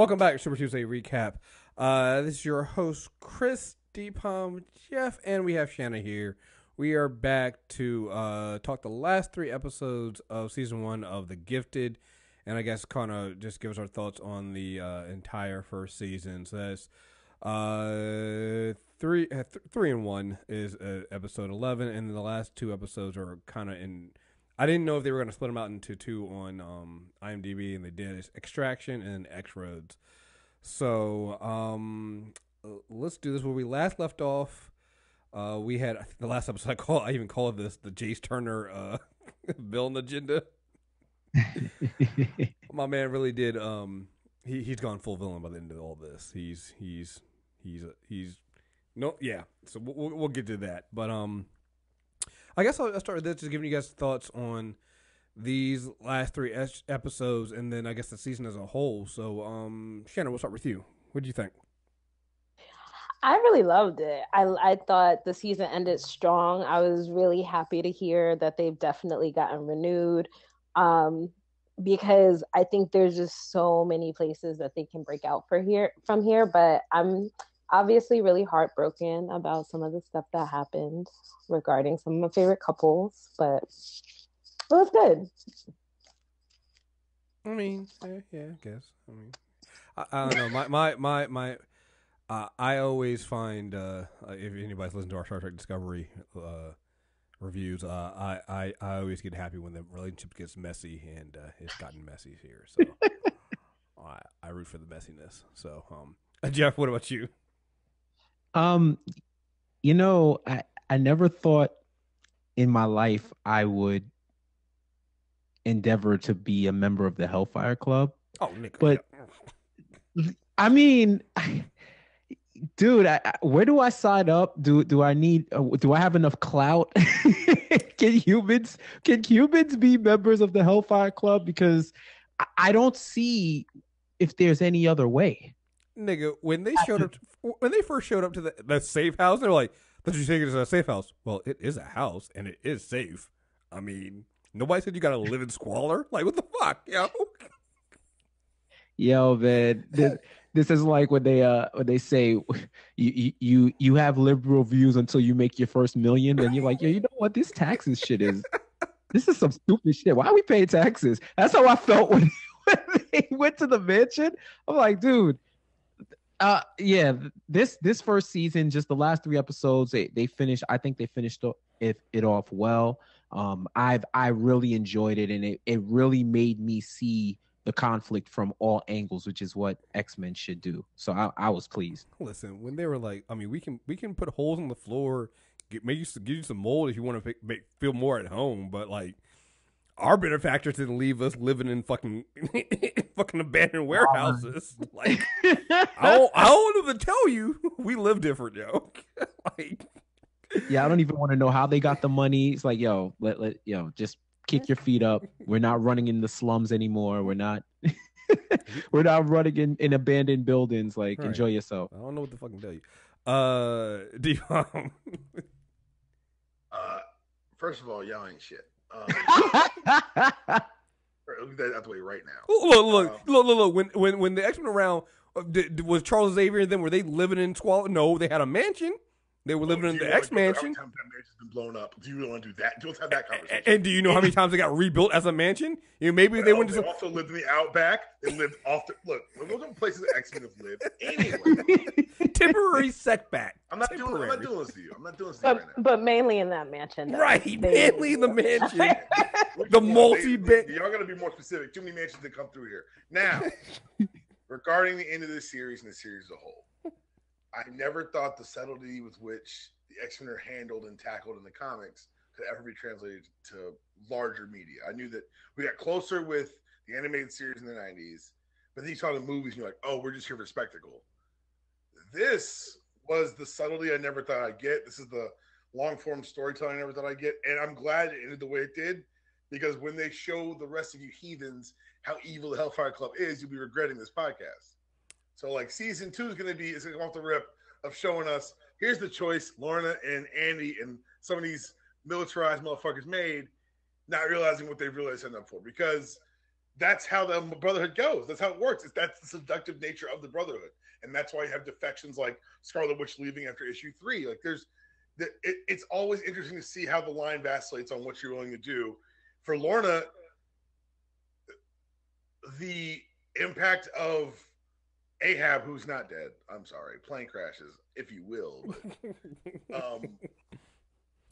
Welcome back to Super Tuesday Recap. This is your host, Chris, Deepom, Jeff, and we have Shanna here. We are back to talk the last 3 episodes of Season 1 of The Gifted, and I guess kind of just give us our thoughts on the entire first season. So that's 3 and 1 is episode 11, and the last 2 episodes are kind of in... I didn't know if they were going to split them out into 2 on IMDb, and they did. It's Extraction and X-Roads. So let's do this. Where we last left off, we had the last episode. I even called this the Jace Turner villain agenda. My man really did. He's gone full villain by the end of all this. He's no, yeah. So we'll get to that, but I guess I'll start with this, just giving you guys thoughts on these last 3 episodes, and then I guess the season as a whole. So, Shannon, we'll start with you. What do you think? I really loved it. I thought the season ended strong. I was really happy to hear that they've definitely gotten renewed, because I think there's just so many places that they can break out from here. But I'm obviously really heartbroken about some of the stuff that happened regarding some of my favorite couples, but it was good. I mean, yeah, I guess. I mean, I don't know. My I always find if anybody's listened to our Star Trek Discovery reviews, I always get happy when the relationship gets messy, and it's gotten messy here. So I root for the messiness. So, Jeff, what about you? You know, I never thought in my life I would endeavor to be a member of the Hellfire Club. Oh, Nick. But I mean, dude, where do I sign up? Do I need? Do I have enough clout? Can humans be members of the Hellfire Club? Because I don't see if there's any other way. Nigga, when they first showed up to the safe house, they were like, "Did you think it's a safe house?" Well, it is a house and it is safe. I mean, nobody said you got to live in squalor. Like, what the fuck, yo? Yo, man, this is like when they say you have liberal views until you make your first million, and you're like, yo, you know what? This taxes shit is some stupid shit. Why are we paying taxes? That's how I felt when they went to the mansion. I'm like, dude. Yeah, this first season, just the last 3 episodes, they finished. I think they finished it off well. I really enjoyed it, and it really made me see the conflict from all angles, which is what X-Men should do. So I was pleased. Listen, when they were like, I mean, we can put holes in the floor, give you some mold if you want to feel more at home, but like, our benefactors didn't leave us living in fucking abandoned warehouses. Like, I don't know to tell you, we live different, yo. Like, yeah, I don't even want to know how they got the money. It's like, yo, just kick your feet up. We're not running in the slums anymore. We're not running in abandoned buildings. Like, right. Enjoy yourself. I don't know what to fucking tell you. Do you, first of all, y'all ain't shit. Look at that out the way right now. Look. When the X-Men around, was Charles Xavier and them, were they living in squalor? No, they had a mansion. They were living in the X mansion. That mansion's been blown up. Do you really want to do that? Let's have that conversation. And do you know how many times they got rebuilt as a mansion? You know, maybe they went to. They also lived in the outback. They lived off the look. Those are places that X-Men have lived anyway. Temporary setback. I'm not doing this to you. I'm not doing this to you right now. But mainly in that mansion, though. Right? Mainly in the mansion. The multi-bit. Y'all got to be more specific. Too many mansions that come through here. Now, regarding the end of this series and the series as a whole. I never thought the subtlety with which the X-Men are handled and tackled in the comics could ever be translated to larger media. I knew that we got closer with the animated series in the 90s, but then you saw the movies and you're like, oh, we're just here for spectacle. This was the subtlety I never thought I'd get. This is the long-form storytelling I never thought I'd get, and I'm glad it ended the way it did, because when they show the rest of you heathens how evil the Hellfire Club is, you'll be regretting this podcast. So, like, season 2 is going to go off the rip of showing us, here's the choice Lorna and Andy and some of these militarized motherfuckers made, not realizing what they've really signed up for. Because that's how the Brotherhood goes. That's how it works. That's the seductive nature of the Brotherhood, and that's why you have defections like Scarlet Witch leaving after issue 3. Like it's always interesting to see how the line vacillates on what you're willing to do. For Lorna, the impact of Ahab, who's not dead. I'm sorry, plane crashes, if you will.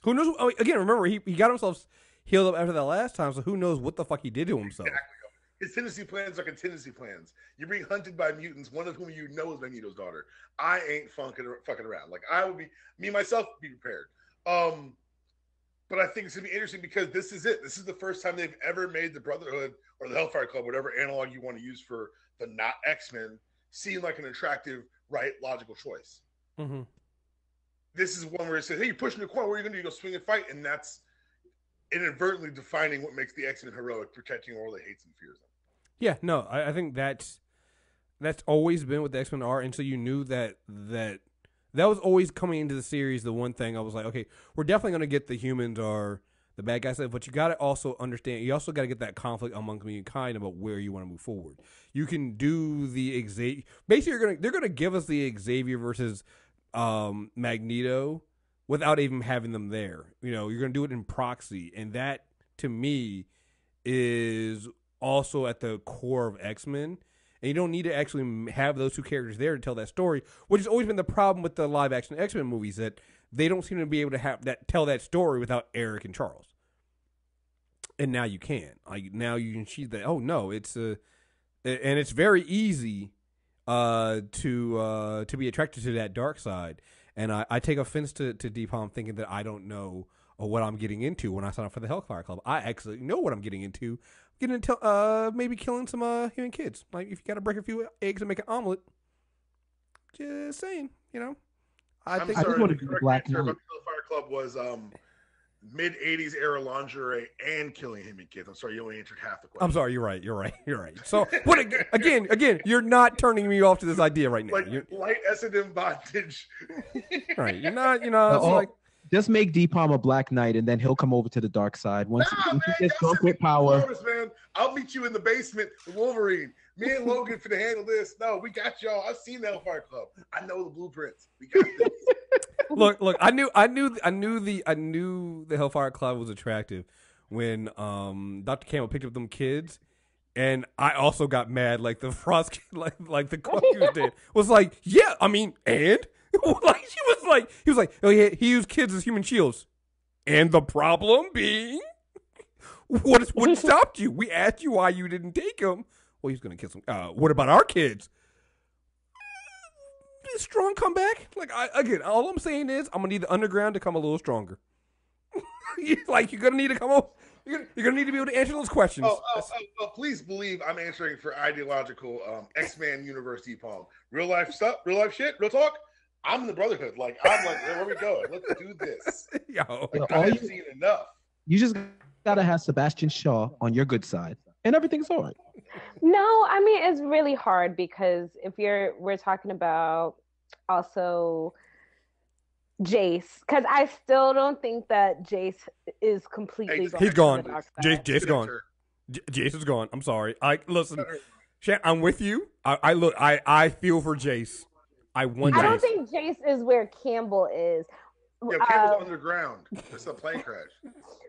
Who knows? Oh, again, remember he got himself healed up after that last time, so who knows what the fuck he did to himself? Exactly. His contingency plans are contingency plans. You're being hunted by mutants, one of whom you know is Magneto's daughter. I ain't fucking around. Like I would be, me myself, be prepared. But I think it's gonna be interesting because this is it. This is the first time they've ever made the Brotherhood or the Hellfire Club, whatever analog you want to use for the not X-Men, seem like an attractive, right, logical choice. Mm-hmm. This is one where it says, "Hey, you're pushing the corner. What are you gonna do? You go swing and fight," and that's inadvertently defining what makes the X-Men heroic, protecting all that hates and fears them. Yeah, no, I think that's always been what the X-Men are, and so you knew that was always coming into the series. The one thing I was like, okay, we're definitely going to get the humans are the bad guys, but you got to also understand, you also got to get that conflict among mankind about where you want to move forward. You can do the Xavier. Basically, they're going to give us the Xavier versus Magneto without even having them there. You know, you're going to do it in proxy, and that to me is also at the core of X-Men. And you don't need to actually have those two characters there to tell that story, which has always been the problem with the live action X-Men movies, that they don't seem to be able to tell that story without Eric and Charles. And now you can. Like now you can see that, oh no, and it's very easy to be attracted to that dark side. And I take offense to Deepalm thinking that I don't know what I'm getting into when I sign up for the Hellfire Club. I actually know what I'm getting into. Getting into maybe killing some human kids. Like if you got to break a few eggs and make an omelet. Just saying, you know. I think I just want to do the Black Knight. The Hellfire Club was mid '80s era lingerie and killing human kids. I'm sorry, you only answered half the question. I'm sorry, you're right. So, but again, you're not turning me off to this idea right now. Like light S&M bondage. Right, you're not. You know, it's like. Just make Deepalm a Black Knight, and then he'll come over to the dark side. Once he gets drunk with power. Notice, man, I'll meet you in the basement with Wolverine. Me and Logan finna handle this. No, we got y'all. I've seen the Hellfire Club. I know the blueprints. We got this. Look. I knew the Hellfire Club was attractive when Dr. Campbell picked up them kids, and I also got mad like the Frost, like the Cuckcoos did. Was like, yeah, I mean, and. Like he was like, oh yeah, he used kids as human shields, and the problem being, what stopped you? We asked you why you didn't take him. Well, he's gonna kiss him. What about our kids? Strong comeback. Like all I'm saying is, I'm gonna need the underground to come a little stronger. Like you're gonna need to come up. You're gonna need to be able to answer those questions. Please believe I'm answering for ideological X-Men Universe Deepalm. Real life stuff, real life shit, real talk. I'm in the Brotherhood. Like I'm like, where we going? Let's do this. Yo, I've seen enough. You just gotta have Sebastian Shaw on your good side, and everything's all right. No, I mean it's really hard because if we're talking about also Jace, because I still don't think that Jace is completely he's gone. Jace gone. Jace is gone. I'm sorry. Listen, I'm with you. I feel for Jace. I don't think Jace is where Campbell is. Yeah, Campbell's underground. It's a plane crash.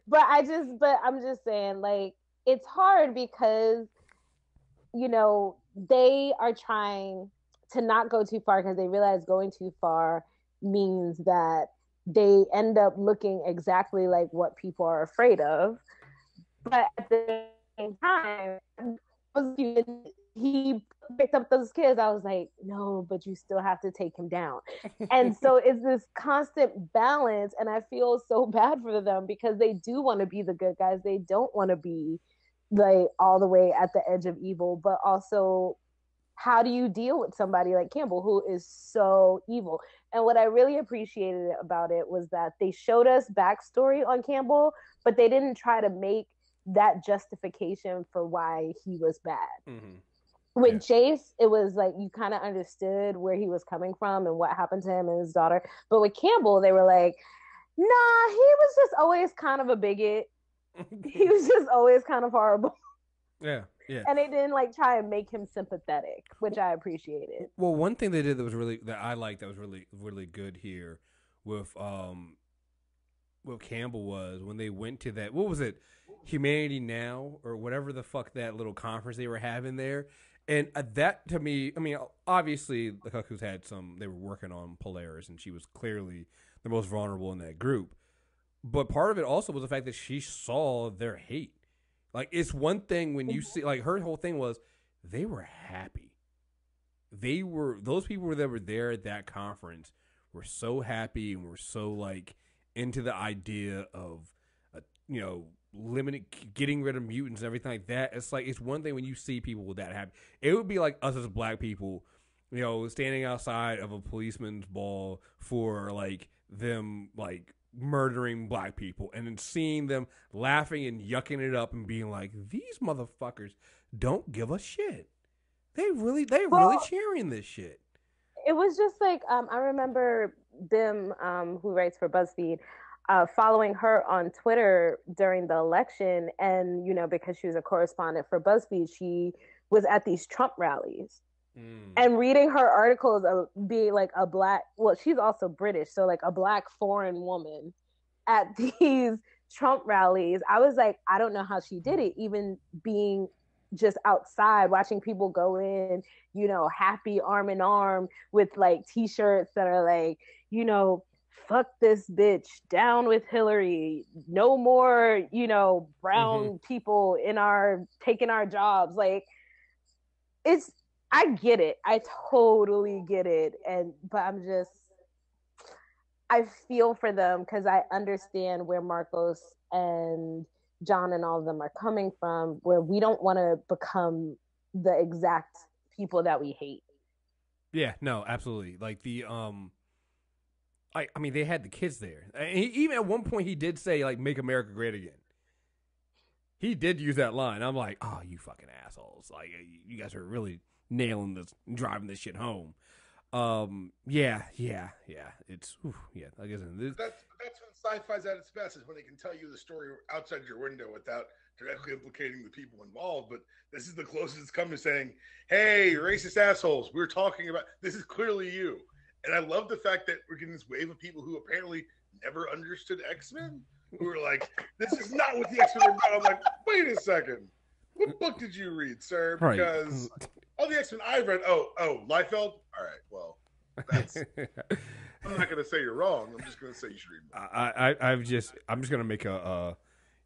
But I'm just saying, like, it's hard because, you know, they are trying to not go too far because they realize going too far means that they end up looking exactly like what people are afraid of. But at the same time, he picked up those kids. I was like, no, but you still have to take him down. And so it's this constant balance, and I feel so bad for them because they do want to be the good guys. They don't want to be like all the way at the edge of evil, but also how do you deal with somebody like Campbell who is so evil? And what I really appreciated about it was that they showed us backstory on Campbell, but they didn't try to make that justification for why he was bad. Mm-hmm. With Jace, it was like you kind of understood where he was coming from and what happened to him and his daughter. But with Campbell, they were like, nah, he was just always kind of a bigot. He was just always kind of horrible. Yeah. Yeah. And they didn't like try and make him sympathetic, which I appreciated. Well, one thing they did that I liked that was really good here with Campbell was when they went to that, what was it, Humanity Now or whatever the fuck that little conference they were having there. And that to me, I mean, obviously the Cuckcoos they were working on Polaris, and she was clearly the most vulnerable in that group. But part of it also was the fact that she saw their hate. Like, it's one thing when you see, like, her whole thing was they were happy. Those people that were there at that conference were so happy and were so, like, into the idea of, getting rid of mutants and everything like that. It's like, it's one thing when you see people with that happy. It would be like us as black people, standing outside of a policeman's ball for, like, them, like, murdering black people, and then seeing them laughing and yucking it up and being like, these motherfuckers don't give a shit. They're really cheering this shit. It was just like, I remember Bim, who writes for BuzzFeed, following her on Twitter during the election, and because she was a correspondent for BuzzFeed, she was at these Trump rallies. And reading her articles of being like a black, well, she's also British, so like a black foreign woman at these Trump rallies, I was like, I don't know how she did it, even being just outside, watching people go in, happy arm in arm with like t-shirts that are like, fuck this bitch, down with Hillary, no more, brown people taking our jobs. Like, I get it. I totally get it. But I feel for them because I understand where Marcos and John and all of them are coming from, where we don't want to become the exact people that we hate. Yeah, no, absolutely. Like the I mean, they had the kids there. Even at one point, he did say like "Make America Great Again." He did use that line. I'm like, oh, you fucking assholes! Like, you guys are really nailing this, driving this shit home. Yeah. It's I guess that's when sci-fi's at its best, is when they can tell you the story outside your window without directly implicating the people involved. But this is the closest it's come to saying, "Hey, racist assholes, we're talking about this is clearly you." And I love the fact that we're getting this wave of people who apparently never understood X-Men, who are like, "This is not what the X-Men are about." I'm like, wait a second, what book did you read, sir? Because all the X-Men I've read, Liefeld? All right, well, that's... I'm not going to say you're wrong. I'm just going to say you should read more. I'm just going to make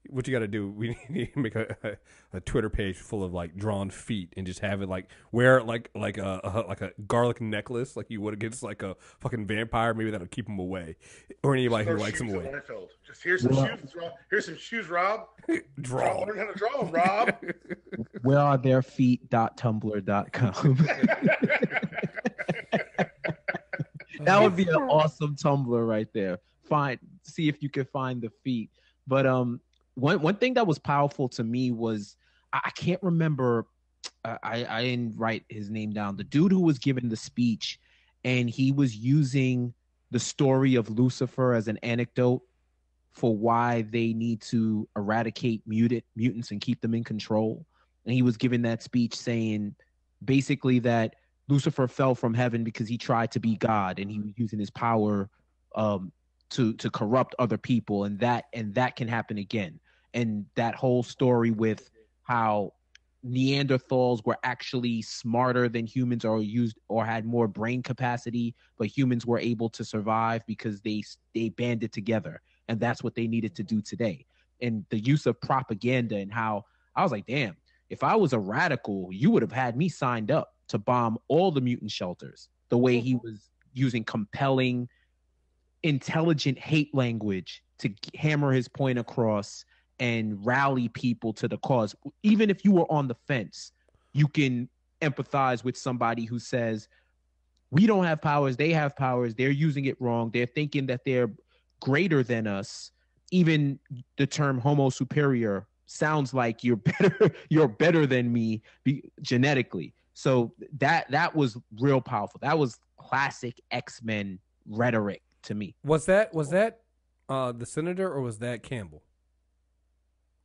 what you got to do, we need to make a Twitter page full of like drawn feet and just have it like wear like a garlic necklace like you would against like a fucking vampire. Maybe that'll keep them away, or anybody who likes them away. Just here's some shoes. Here's some shoes, Rob. Draw. Learn how to draw them, Rob. Where are their feet.tumblr.com? That would be an awesome Tumblr right there. See if you can find the feet. But one thing that was powerful to me was I can't remember. I didn't write his name down. The dude who was giving the speech, and he was using the story of Lucifer as an anecdote for why they need to eradicate mutants and keep them in control. And he was giving that speech saying basically that Lucifer fell from heaven because he tried to be God, and he was using his power to corrupt other people, and that can happen again. And that whole story with how Neanderthals were actually smarter than humans, or had more brain capacity, but humans were able to survive because they banded together, and that's what they needed to do today. And the use of propaganda, and how I was like, damn, if I was a radical, you would have had me signed up to bomb all the mutant shelters. The way he was using compelling, intelligent hate language to hammer his point across and rally people to the cause. Even if you were on the fence, you can empathize with somebody who says, we don't have powers, they have powers, they're using it wrong, they're thinking that they're greater than us. Even the term homo superior sounds like you're better than me genetically. So that was real powerful. That was classic X-Men rhetoric to me. Was that the senator, or was that Campbell?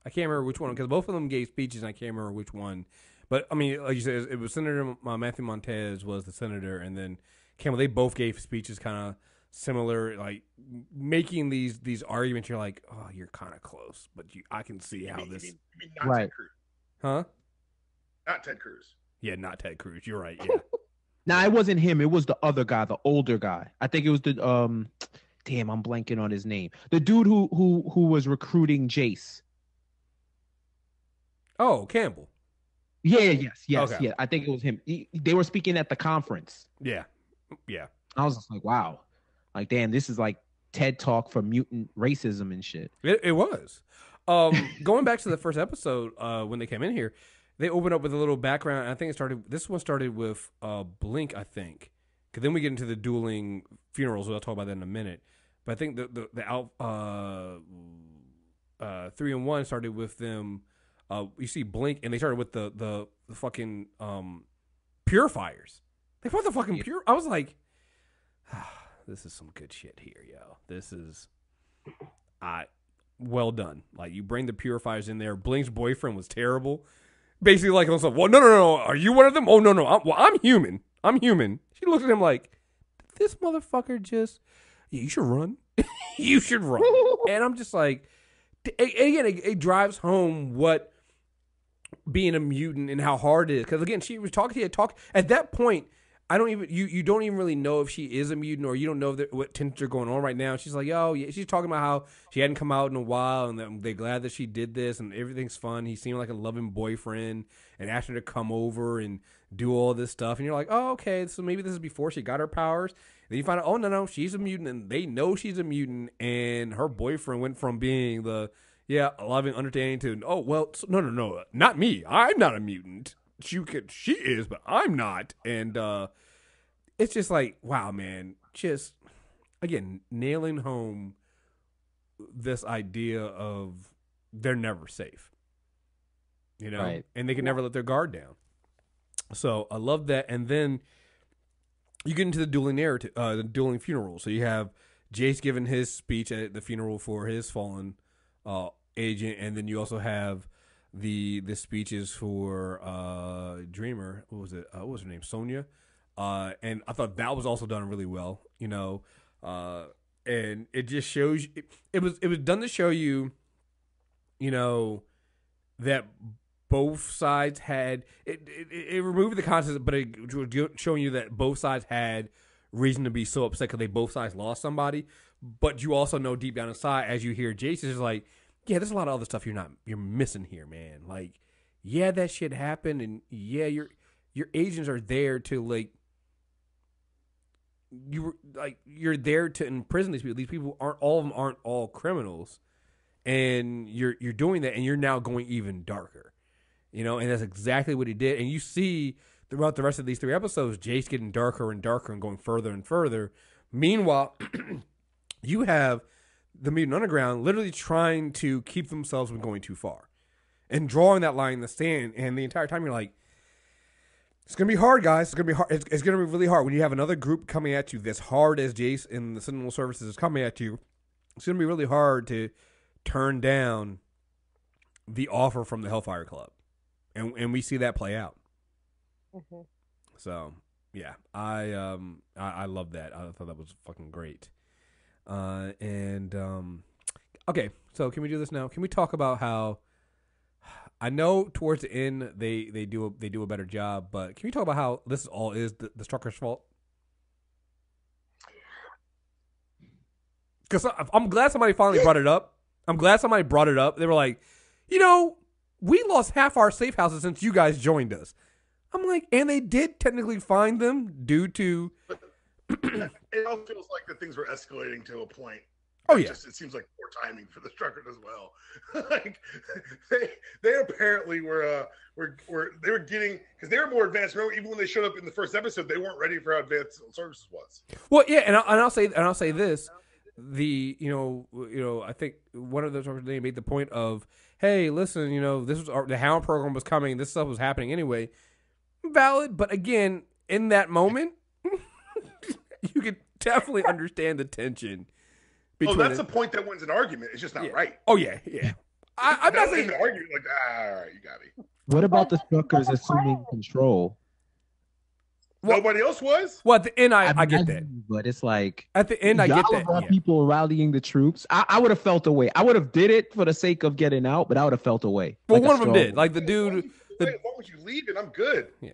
I can't remember which one because both of them gave speeches, and I can't remember which one. But I mean, like you said, it was Senator Matthew Montez was the senator, and then Campbell. They both gave speeches, kind of similar, like making these arguments. You're like, oh, you're kind of close, but I can see how this. You mean not Right. Ted Cruz? Huh? Not Ted Cruz. Yeah, not Ted Cruz. You're right. Yeah. Nah, it wasn't him. It was the other guy, the older guy. I think it was the damn, I'm blanking on his name. The dude who was recruiting Jace. Oh, Campbell. Yes. Okay. Yeah. I think it was him. They were speaking at the conference. Yeah. I was just like, wow. Like, damn, this is like TED Talk for mutant racism and shit. It was. Going back to the first episode, when they came in here, they opened up with a little background. I think this one started with Blink, I think. Because then we get into the dueling funerals. I'll talk about that in a minute. But I think the 3 and 1 started with them. You see Blink, and they started with the fucking purifiers. They brought the fucking pure. I was like, this is some good shit here, yo. This is, well done. Like, you bring the purifiers in there. Blink's boyfriend was terrible. Basically, like, well, no. Are you one of them? Oh, no. I'm human. She looks at him like, this motherfucker just, yeah, you should run. You should run. And I'm just like, again, it drives home what being a mutant and how hard it is. Because again, she was talking to you. At that point, you don't even really know if she is a mutant, or you don't know what tensions are going on right now. She's like, yo, yeah. She's talking about how she hadn't come out in a while, and they're glad that she did this, and everything's fun. He seemed like a loving boyfriend, and asked her to come over and do all this stuff. And you're like, oh, okay, so maybe this is before she got her powers. And then you find out, oh, no, she's a mutant, and they know she's a mutant, and her boyfriend went from being the loving, understanding to, oh, well, no, not me. I'm not a mutant. She is, but I'm not. And it's just like, wow, man. Just, again, nailing home this idea of they're never safe. You know? Right. And they can never let their guard down. So I love that. And then you get into the dueling narrative, the dueling funeral. So you have Jace giving his speech at the funeral for his fallen agent, and then you also have the speeches for Dreamer. What was it? What was her name? Sonya. And I thought that was also done really well, you know. And it just shows it was done to show you, you know, that both sides had it removed the concept, but it was showing you that both sides had reason to be so upset because they both sides lost somebody. But you also know deep down inside, as you hear Jason is like, yeah, there's a lot of other stuff you're missing here, man. Like, yeah, that shit happened, and yeah, your agents are there to like. You're there to imprison these people. These people aren't all criminals, and you're doing that, and you're now going even darker, you know. And that's exactly what he did. And you see throughout the rest of these 3 episodes, Jace getting darker and darker and going further and further. Meanwhile, you have the Mutant Underground literally trying to keep themselves from going too far and drawing that line in the sand. And the entire time you're like, it's going to be hard, guys. It's going to be hard. It's going to be really hard when you have another group coming at you that's hard as Jace and the Sentinel Services is coming at you. It's going to be really hard to turn down the offer from the Hellfire Club. And we see that play out. Mm-hmm. So, yeah, I love that. I thought that was fucking great. Okay, so can we do this now? Can we talk about how I know towards the end they do a better job, but can we talk about how this all is the Strucker's fault? Because I'm glad somebody finally brought it up. They were like, you know, we lost half our safe houses since you guys joined us. I'm like, and they did technically find them due to. It all feels like that things were escalating to a point. Oh yeah, it seems like poor timing for the Struckers as well. Like they apparently were getting, because they were more advanced. Remember, even when they showed up in the first episode, they weren't ready for how advanced services was. Well, yeah, and I'll say this. The I think one of the Struckers, they made the point of, hey, listen, you know, this was the Hound program was coming, this stuff was happening anyway. Valid, but again, in that moment, you could definitely understand the tension. Oh, that's a point that wins an argument. It's just not right. Oh yeah. I'm not saying argue like, all right, you got me. What about the Struckers assuming control? Nobody else was. Well, at the end, I get that, but it's like at the end, I get that. All people rallying the troops. I would have felt a way. I would have did it for the sake of getting out, but I would have felt a way. Well, one of them did. Like the dude. As long as you leave it, I'm good. Yeah.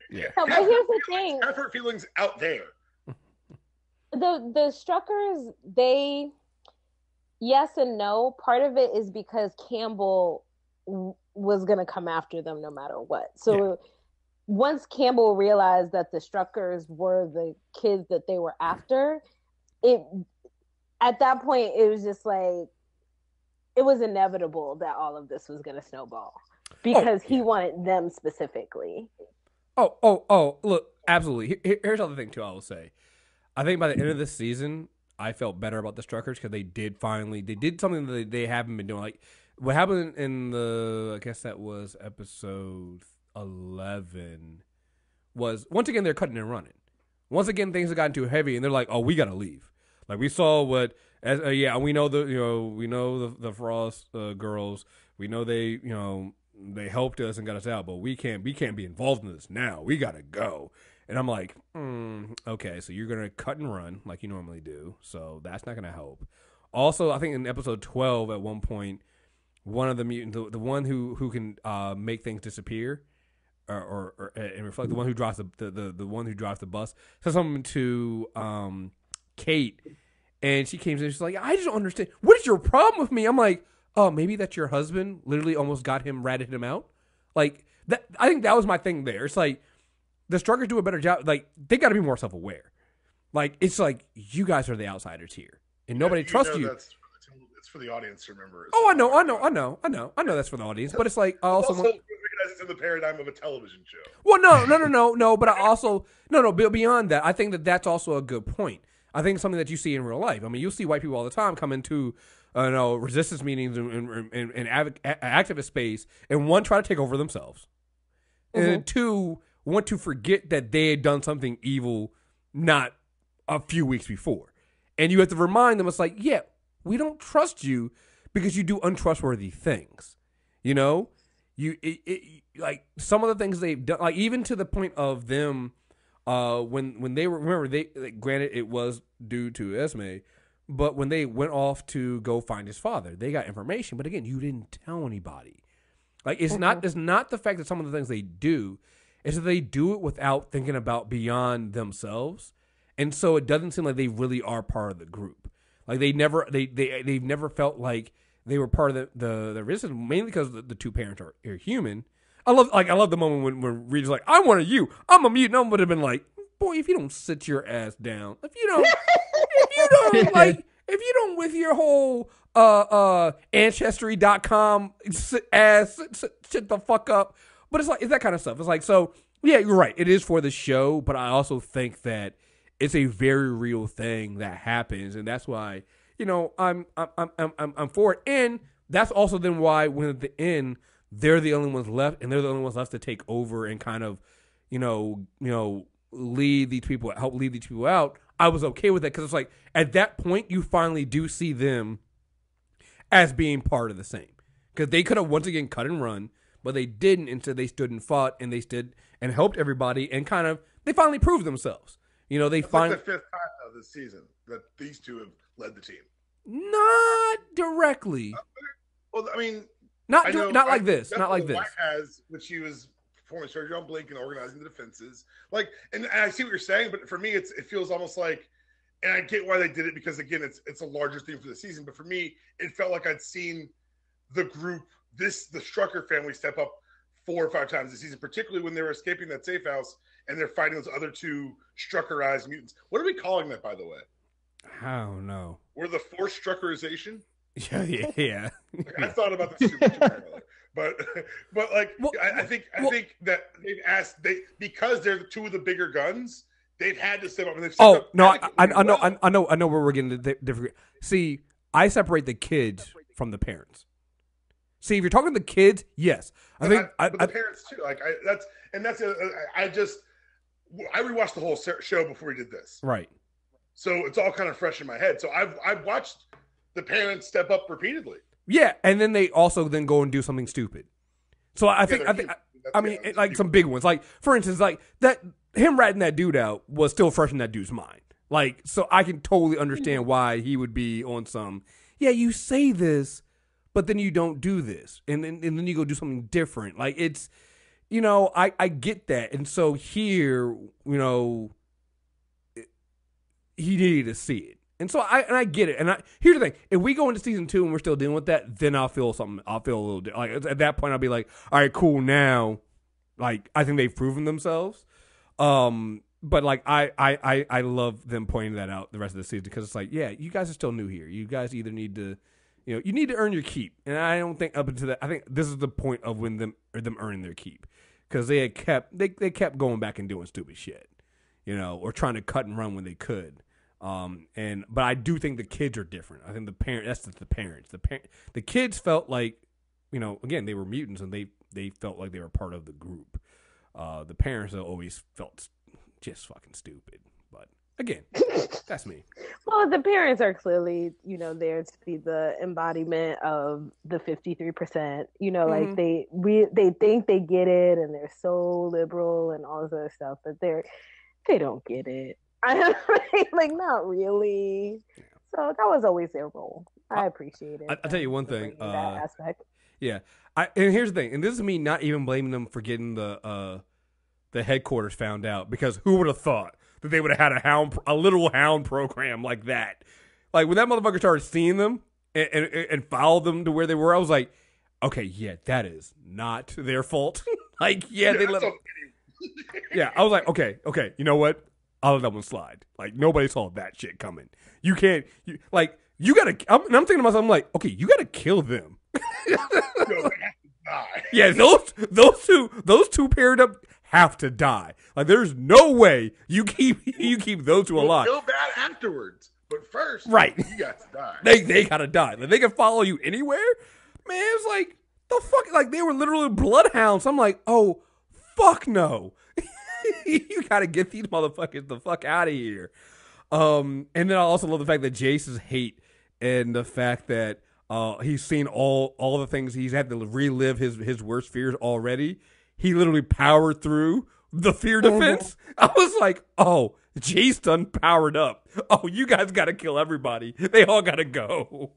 Yeah. But here's the thing. Have hurt feelings out there. The Struckers, they, yes and no. Part of it is because Campbell was gonna come after them no matter what. So. Yeah. Once Campbell realized that the Struckers were the kids that they were after, at that point it was just like it was inevitable that all of this was going to snowball because he wanted them specifically. Look, absolutely. Here's the other thing too. I will say, I think by the end of this season, I felt better about the Struckers because they did something that they haven't been doing. Like what happened in I guess that was episode 11 was once again they're cutting and running. Once again things have gotten too heavy and they're like, oh, we gotta leave. Like we saw what we know the Frost girls. We know they helped us and got us out, but we can't be involved in this now. We gotta go. And I'm like, okay, so you're gonna cut and run like you normally do. So that's not gonna help. Also, I think in episode 12 at one point, one of the mutants, the one who can make things disappear. And reflect the one who drives the one who drives the bus says something to Kate, and she came in and she's like, I just don't understand. What is your problem with me? I'm like, oh, maybe that's your husband. Literally, almost ratted him out. Like that. I think that was my thing there. It's like the Struckers do a better job. Like they got to be more self aware. Like it's like you guys are the outsiders here, and nobody trusts you. It's for the audience to remember. Oh, I know. That's for the audience, but it's like I also it's in the paradigm of a television show. Well, no. But I also beyond that, I think that that's also a good point. I think something that you see in real life. I mean, you'll see white people all the time come into resistance meetings and activist space, and one try to take over themselves, and two want to forget that they had done something evil not a few weeks before, and you have to remind them. It's like, yeah, we don't trust you because you do untrustworthy things, you know. Like some of the things they've done, like even to the point of them, when they were, remember granted it was due to Esme, but when they went off to go find his father, they got information. But again, you didn't tell anybody. Like it's not the fact that some of the things they do, is that they do it without thinking about beyond themselves, and so it doesn't seem like they really are part of the group. Like they've never felt like they were part of the resistance, mainly because the two parents are human. I love the moment when Reed's like, I wanted you. I'm a mutant. I would have been like, boy, if you don't sit your ass down, if you don't with your whole ancestry.com ass sit the fuck up. But it's that kind of stuff. It's like, so yeah, you're right. It is for the show, but I also think that it's a very real thing that happens, and that's why, I'm for it. And that's also then why when at the end they're the only ones left, and they're the only ones left to take over and kind of, lead these people, help lead these people out. I was okay with that because it's like at that point you finally do see them as being part of the same, because they could have once again cut and run, but they didn't. Instead, they stood and fought, and they stood and helped everybody, and kind of they finally proved themselves. They finally like the fifth time of the season that these two have led the team. Not directly. Well, I mean, not like this. Not like this. When she was performing surgery on Blink and organizing the defenses, like, and I see what you're saying, but for me, it feels almost like, and I get why they did it because again, it's a larger theme for the season. But for me, it felt like I'd seen the group, the Strucker family, step up 4 or 5 times this season, particularly when they were escaping that safe house and they're fighting those other two Struckerized mutants. What are we calling that, by the way? I don't know. Were the forced Struckerization? Yeah. Like, I thought about this too much apparently. But like, well, I think that they've asked, because they're two of the bigger guns, they've had to step up. And they've stepped up I know where we're getting the different. See, I separate the kids from the parents. See, if you're talking to the kids, yes, I think the parents too. Like I rewatched the whole show before we did this. Right. So it's all kind of fresh in my head. So I've watched the parents step up repeatedly. Yeah, and then they also then go and do something stupid. So I think like some big ones. Like for instance, like that him ratting that dude out was still fresh in that dude's mind. Like so I can totally understand why he would be on some. Yeah, you say this, but then you don't do this, and then you go do something different. Like it's, I get that, and so here, he needed to see it. And so I get it. And here's the thing: if we go into season 2 and we're still dealing with that, then I'll feel something. I'll feel a little like at that point I'll be like, all right, cool. Now, like I think they've proven themselves. But like I love them pointing that out the rest of the season because it's like, yeah, you guys are still new here. You guys either need to, you need to earn your keep. And I don't think up until that, I think this is the point of when them earning their keep because they kept going back and doing stupid shit, or trying to cut and run when they could. But I do think the kids are different. I think that's the parents. The kids felt like, again, they were mutants and they felt like they were part of the group. The parents always felt just fucking stupid. But again, that's me. Well, the parents are clearly, there to be the embodiment of the 53%. Like they think they get it and they're so liberal and all this other stuff, but they don't get it. Like not really. Yeah. So that was always their role. I appreciate it. I'll tell you one thing. That aspect. Yeah. And here's the thing, and this is me not even blaming them for getting the headquarters found out, because who would have thought that they would have had a literal hound program like that? Like when that motherfucker started seeing them and followed them to where they were, I was like, okay, yeah, that is not their fault. Like, yeah, they let them. Yeah, I was like, okay, you know what? I'll let that one slide. Like, nobody saw that shit coming. You can't, you gotta, I'm thinking to myself, I'm like, okay, you gotta kill them. No, they have to die. Yeah, those two paired up have to die. Like, there's no way you keep those two alive. Feel bad afterwards, but first, right? You got to die. They gotta die. Like, they can follow you anywhere. Man, it's like the fuck. Like, they were literally bloodhounds. I'm like, oh, fuck no. You gotta get these motherfuckers the fuck out of here. And then I also love the fact that Jace's hate and the fact that he's seen all the things he's had to relive his worst fears already. He literally powered through the fear defense. I was like, oh, Jace done powered up. Oh, you guys gotta kill everybody. They all gotta go.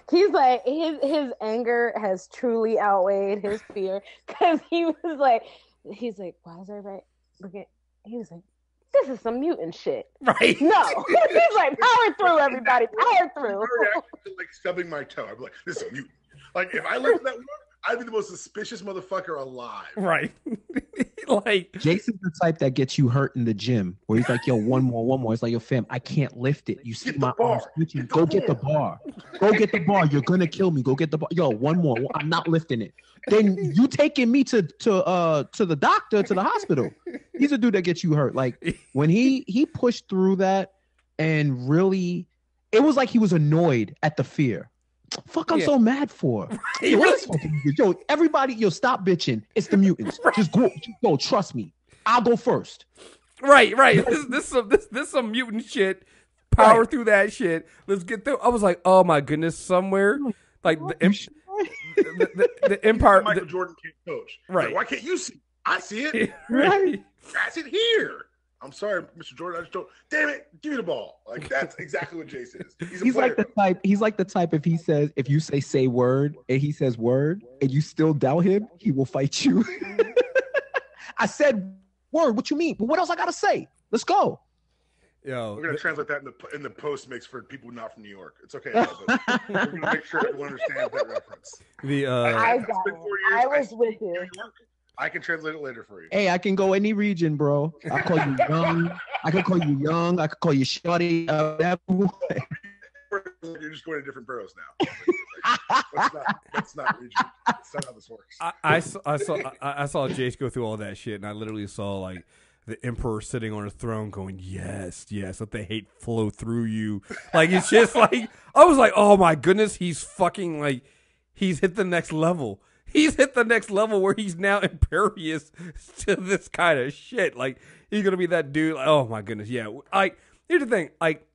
He's like, his anger has truly outweighed his fear, because he's like, why is everybody looking? He was like, this is some mutant shit. Right. No. He's like, power through, everybody. Power through. Like stubbing my toe. I'd be like, this is a mutant. Like, if I lived in that world, I'd be the most suspicious motherfucker alive. Right. Like, Jason's the type that gets you hurt in the gym, where he's like, yo, one more. It's like, yo, fam, I can't lift it. You see my arms twitching. Go get the bar. Go get the bar. You're gonna kill me. Go get the bar. Yo, one more. I'm not lifting it. Then you taking me to the doctor, to the hospital. He's a dude that gets you hurt. Like, when he pushed through that, and really, it was like he was annoyed at the fear. Fuck, I'm so mad for. Yo, everybody, stop bitching. It's the mutants. Right. Just go. Trust me. I'll go first. Right. This some mutant shit. Power through that shit. Let's get through. I was like, oh my goodness, somewhere like the Empire. Michael Jordan can't coach. Right? Like, why can't you see? I see it. Right. That's it here. I'm sorry, Mr. Jordan. I just don't. Damn it! Give me the ball. Like, that's exactly what Jace is. He's like the type. He's like the type. If you say word and he says word and you still doubt him, he will fight you. I said word. What you mean? But what else I gotta say? Let's go. We're gonna translate that in the post mix for people not from New York. It's okay. But we're gonna make sure everyone understands that reference. I got it. I was with you. I can translate it later for you. Hey, I can go any region, bro. I call you young. I can call you young. I can call you shorty. You're just going to different boroughs now. That's not region. That's not how this works. I saw Jace go through all that shit, and I literally saw like the Emperor sitting on a throne, going, "Yes, let the hate flow through you." Like, it's just like, I was like, "Oh my goodness, he's fucking like, he's hit the next level." He's hit the next level where he's now impervious to this kind of shit. Like, he's gonna be that dude. Like, oh my goodness, yeah. Like, here's the thing. Like,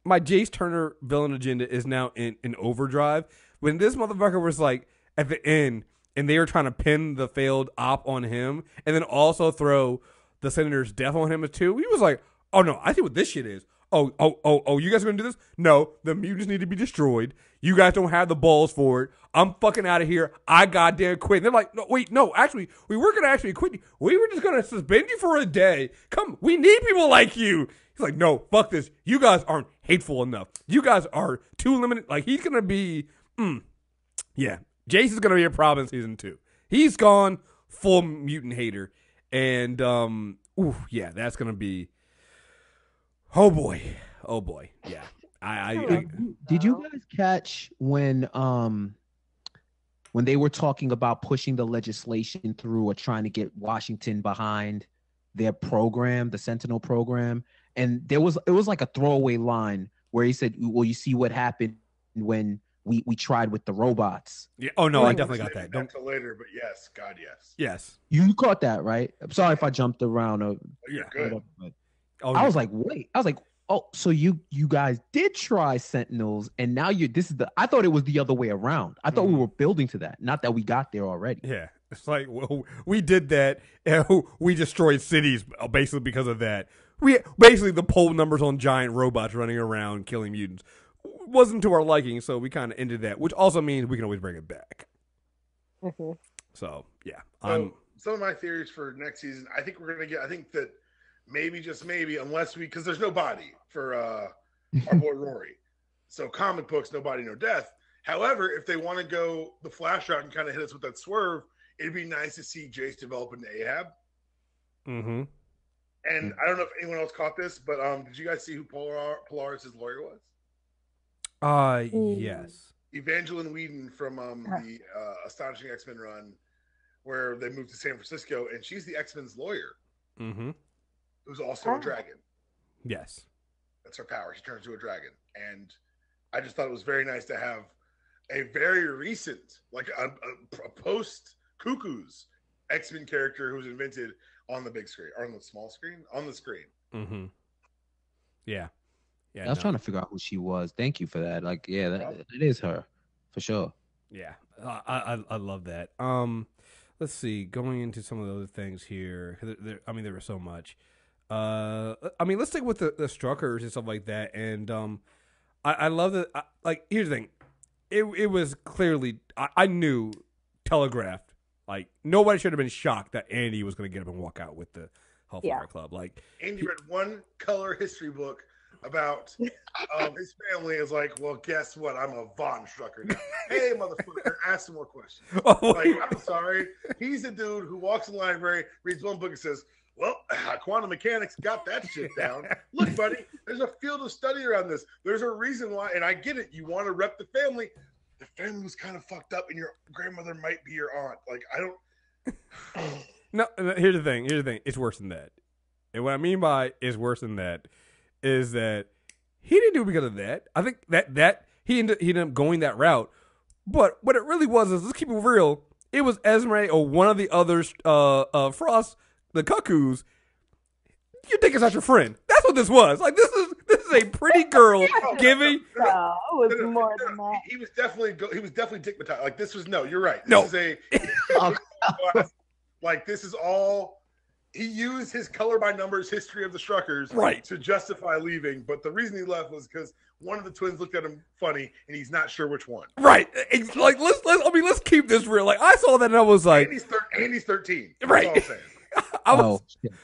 my Jace Turner villain agenda is now in overdrive. when this motherfucker was like at the end and they were trying to pin the failed op on him and then also throw the senator's death on him too, he was like, oh no, I see what this shit is. Oh, you guys are going to do this? No, the mutants need to be destroyed. You guys don't have the balls for it. I'm fucking out of here. I goddamn quit. And they're like, no, wait, no, actually, we weren't going to actually quit you. We were just going to suspend you for a day. Come, we need people like you. He's like, no, fuck this. You guys aren't hateful enough. You guys are too limited. Like, he's going to be, yeah, Jason's going to be a problem in season 2. He's gone full mutant hater. And, yeah, that's going to be, oh boy, yeah. Did you guys catch when they were talking about pushing the legislation through or trying to get Washington behind their program, the Sentinel program? And it was like a throwaway line where he said, well, you see what happened when we tried with the robots. Yeah. Oh no, I definitely got that. Don't till later, but yes, God, yes. Yes. You caught that, right? I'm sorry if I jumped around. Yeah, good. I was like, wait. I was like, oh, so you guys did try Sentinels, and now I thought it was the other way around. I thought we were building to that, not that we got there already. Yeah. It's like, well, we did that, and we destroyed cities basically because of that. Basically, the poll numbers on giant robots running around killing mutants wasn't to our liking, so we kind of ended that, which also means we can always bring it back. Mm-hmm. So, yeah. So, some of my theories for next season, I think we're going to get, I think that maybe, just maybe, unless because there's no body for our boy Rory. So comic books, no body, no death. However, if they want to go the Flash route and kind of hit us with that swerve, it'd be nice to see Jace develop into Ahab. Mm-hmm. And I don't know if anyone else caught this, but did you guys see who Polaris' lawyer was? Yes. Evangeline Whedon from the Astonishing X-Men run, where they moved to San Francisco, and she's the X-Men's lawyer. Mm-hmm. Who's also a dragon. Yes. That's her power. She turns into a dragon. And I just thought it was very nice to have a very recent, like a post Cuckcoos X-Men character who was invented on the big screen, or on the small screen, on the screen. Mm-hmm. Yeah. Yeah. I was trying to figure out who she was. Thank you for that. Like, yeah, that is her for sure. Yeah. I love that. Let's see. Going into some of the other things here. There was so much. Let's stick with the Struckers and stuff like that. And I love that. Here's the thing. It was clearly, I knew, telegraphed. Like, nobody should have been shocked that Andy was going to get up and walk out with the Hellfire Club. Like, Andy read one color history book about his family. Is like, well, guess what? I'm a Von Strucker now. Hey, motherfucker, ask some more questions. I'm sorry. He's the dude who walks in the library, reads one book, and says, well, quantum mechanics got that shit down. Look, buddy, there's a field of study around this. There's a reason why, and I get it. You want to rep the family. The family was kind of fucked up, and your grandmother might be your aunt. Like, I don't. No, here's the thing. It's worse than that. And what I mean by it's worse than that is that he didn't do it because of that. I think that he ended up going that route. But what it really was is, let's keep it real. It was Esme or one of the others, Frost, the Cuckcoos. You think it's not your friend. That's what this was. Like, this is a pretty girl giving. No, it was more than that. He was definitely digmatized. Like, this was you're right. No. This is like, this is all. He used his color by numbers history of the Struckers to justify leaving, but the reason he left was because one of the twins looked at him funny, and he's not sure which one. Right. Like, let's keep this real. Like, I saw that and I was like, Andy's 13. That's right. all I'm saying.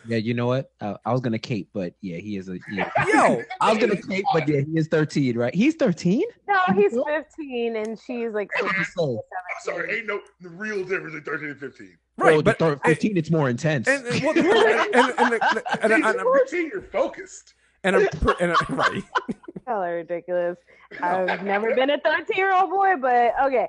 Yeah, you know what? I was gonna cape, but yeah, he is Yo, I was gonna cape, but yeah, he is 13, right? He's 13? No, he's 15, and she's like 16, I'm sorry, ain't no real difference between 13 and 15. Right, but 15, it's more intense. And I'm 14, you're focused. Right. Y'all are ridiculous. I've never been a 13-year-old boy, but okay.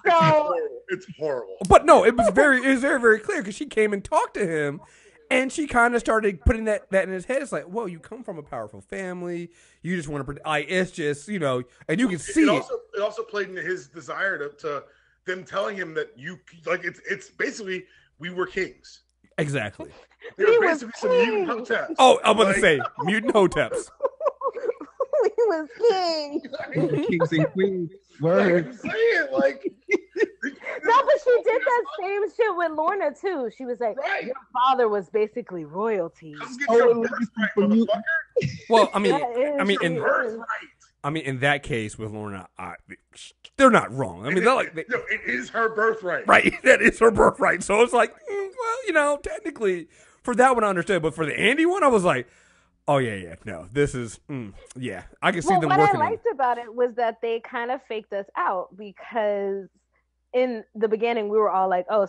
So it's horrible. But no, it was very, very clear because she came and talked to him, and she kind of started putting that in his head. It's like, well, you come from a powerful family. You just want to, it's just, and you can see it. It also played into his desire to them telling him that it's basically we were kings. Exactly. They were basically some mutant hoteps. Oh, I'm going to say mutant hoteps. We was king. Kings and queens. Like Word. I'm saying, like No, but she did that same shit with Lorna too. She was like, right. your father was basically royalty. Come get Oh, your look birthright, for you. motherfucker. Well, I That mean, is in, true. Birthright. I mean, in that case with Lorna, they're not wrong. I mean, they're like, No, it is her birthright. right, that is her birthright. So it's like, well, technically, for that one I understood, but for the Andy one, I was like, oh yeah, no, this is, yeah, I can see Well, them what I working on. liked about it was that they kind of faked us out because in the beginning we were all like, oh,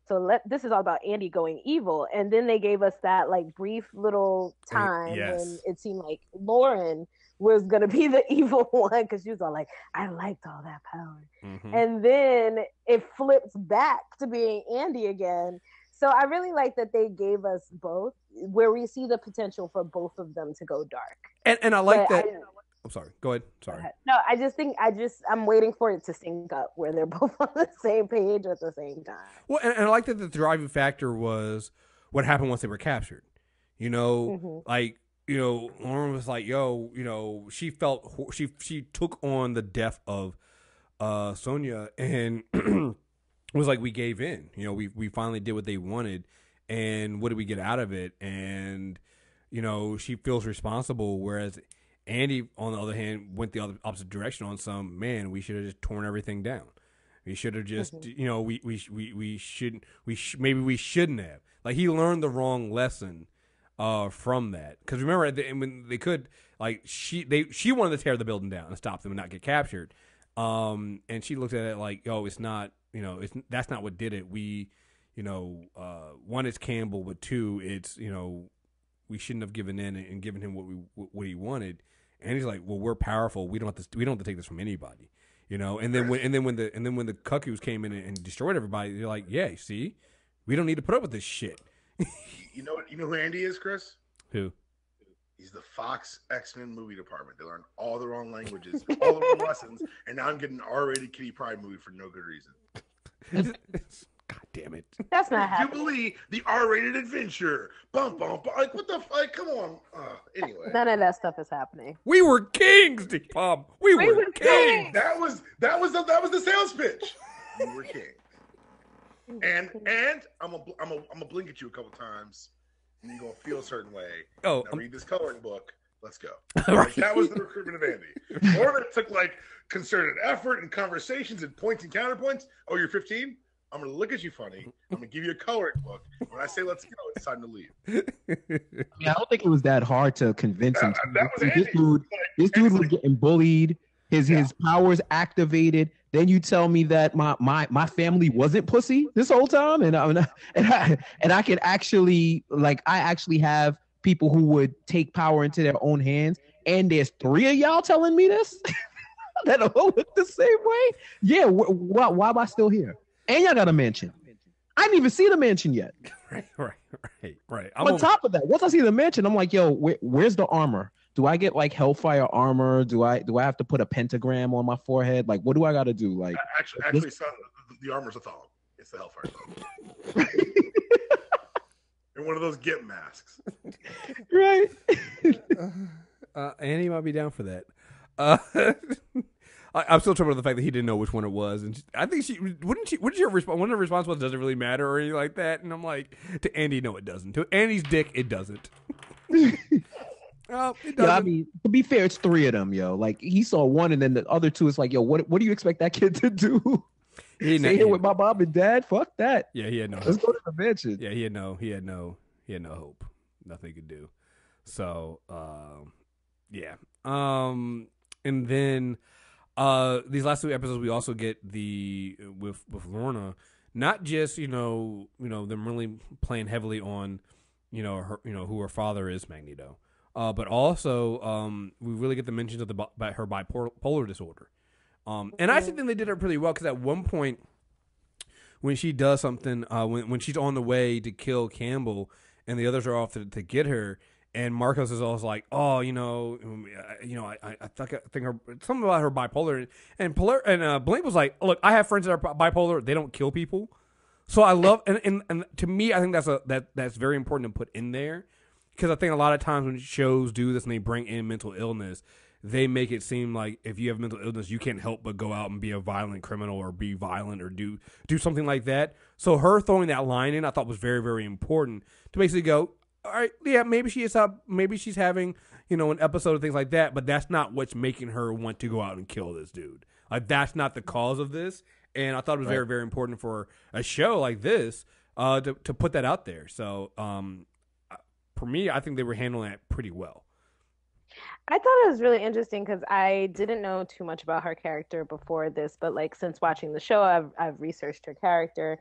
so this is all about Andy going evil, and then they gave us that like brief little time Yes. when it seemed like Lauren was gonna be the evil one because she was all like, I liked all that power, and then it flips back to being Andy again. So I really like that they gave us both, where we see the potential for both of them to go dark. And I like But that. I'm sorry. Go ahead. Sorry. No, I just think I'm waiting for it to sync up where they're both on the same page at the same time. Well, and I like that the driving factor was what happened once they were captured. Like, Lauren was like, yo, she felt she took on the death of Sonia and was like, we gave in. We finally did what they wanted, and what did we get out of it? And she feels responsible, whereas Andy, on the other hand, went the opposite direction on some, man, we should have just torn everything down. We should have just, maybe we shouldn't have. Like, he learned the wrong lesson from that. Because remember, when they could, like, she wanted to tear the building down and stop them and not get captured. And she looked at it like, it's not, that's not what did it. We, one, it's Campbell, but two, it's, we shouldn't have given in and given him what he wanted. And he's like, well, we're powerful. We don't have to take this from anybody, And then when the Cuckcoos came in and destroyed everybody, they're like, yeah, see, we don't need to put up with this shit. You know who Andy is, Chris? Who? He's the Fox X-Men movie department. They learned all the wrong languages, all the wrong lessons, and now I'm getting an R-rated Kitty Pryde movie for no good reason. God damn it! That's not happening. Jubilee, the R-rated adventure. Bum bum bum. Like what the fuck? Come on. Anyway, None of that stuff is happening. We were kings, Pop. We were kings. that was the sales pitch. You were king. And I'm gonna blink at you a couple times, and you're gonna feel a certain way. Oh, now read this coloring book. Let's go. Right. Like, that was the recruitment of Andy. Lorna took like concerted effort and conversations and points and counterpoints. Oh, you're 15? I'm going to look at you funny. I'm going to give you a coloring book. When I say let's go, it's time to leave. I don't think it was that hard to convince him. That was Andy. This dude was getting bullied. His powers activated. Then you tell me that my family wasn't pussy this whole time, and I could actually I actually have people who would take power into their own hands. And there's 3 of y'all telling me this that all look the same way. Yeah, why am I still here? And y'all got a mansion. I didn't even see the mansion yet. Right. On top of that, once I see the mansion, I'm like, yo, where's the armor? Do I get like Hellfire armor? Do I have to put a pentagram on my forehead? Like, what do I got to do? Like, actually, son, the armor's a thong. It's the Hellfire Club. And one of those Gimp masks. Right. Annie might be down for that. I'm still troubled with the fact that he didn't know which one it was, and I think wouldn't your response? One of the response was, "Does it really matter?" or anything like that. And I'm like, to Andy, no, it doesn't. To Andy's dick, it doesn't. It doesn't. Yeah, I mean, to be fair, it's 3 of them, yo. Like, he saw one, and then the other 2 is like, yo, what do you expect that kid to do? Stay here with my mom and dad? Fuck that. Yeah, he had no. Let's go to the mansion. Yeah, he had no hope. Nothing he could do. So, yeah. And then these last 2 episodes, we also get with Lorna, not just them really playing heavily on her who her father is, Magneto, but also we really get the mentions of her bipolar disorder. And I actually think they did it pretty well, because at one point when she does something, when she's on the way to kill Campbell and the others are off to get her, and Marcos is always like, oh, I think something about her bipolar, and Blink was like, look, I have friends that are bipolar, they don't kill people. So I love, and to me, I think that's very important to put in there, because I think a lot of times when shows do this and they bring in mental illness, they make it seem like if you have mental illness, you can't help but go out and be a violent criminal or be violent or do something like that. So her throwing that line in, I thought was very, very important to basically go, all right, yeah, maybe she is up, maybe she's having, an episode of things like that, but that's not what's making her want to go out and kill this dude. Like, that's not the cause of this. And I thought it was very, very important for a show like this to put that out there. So for me, I think they were handling that pretty well. I thought it was really interesting because I didn't know too much about her character before this, but like since watching the show, I've researched her character,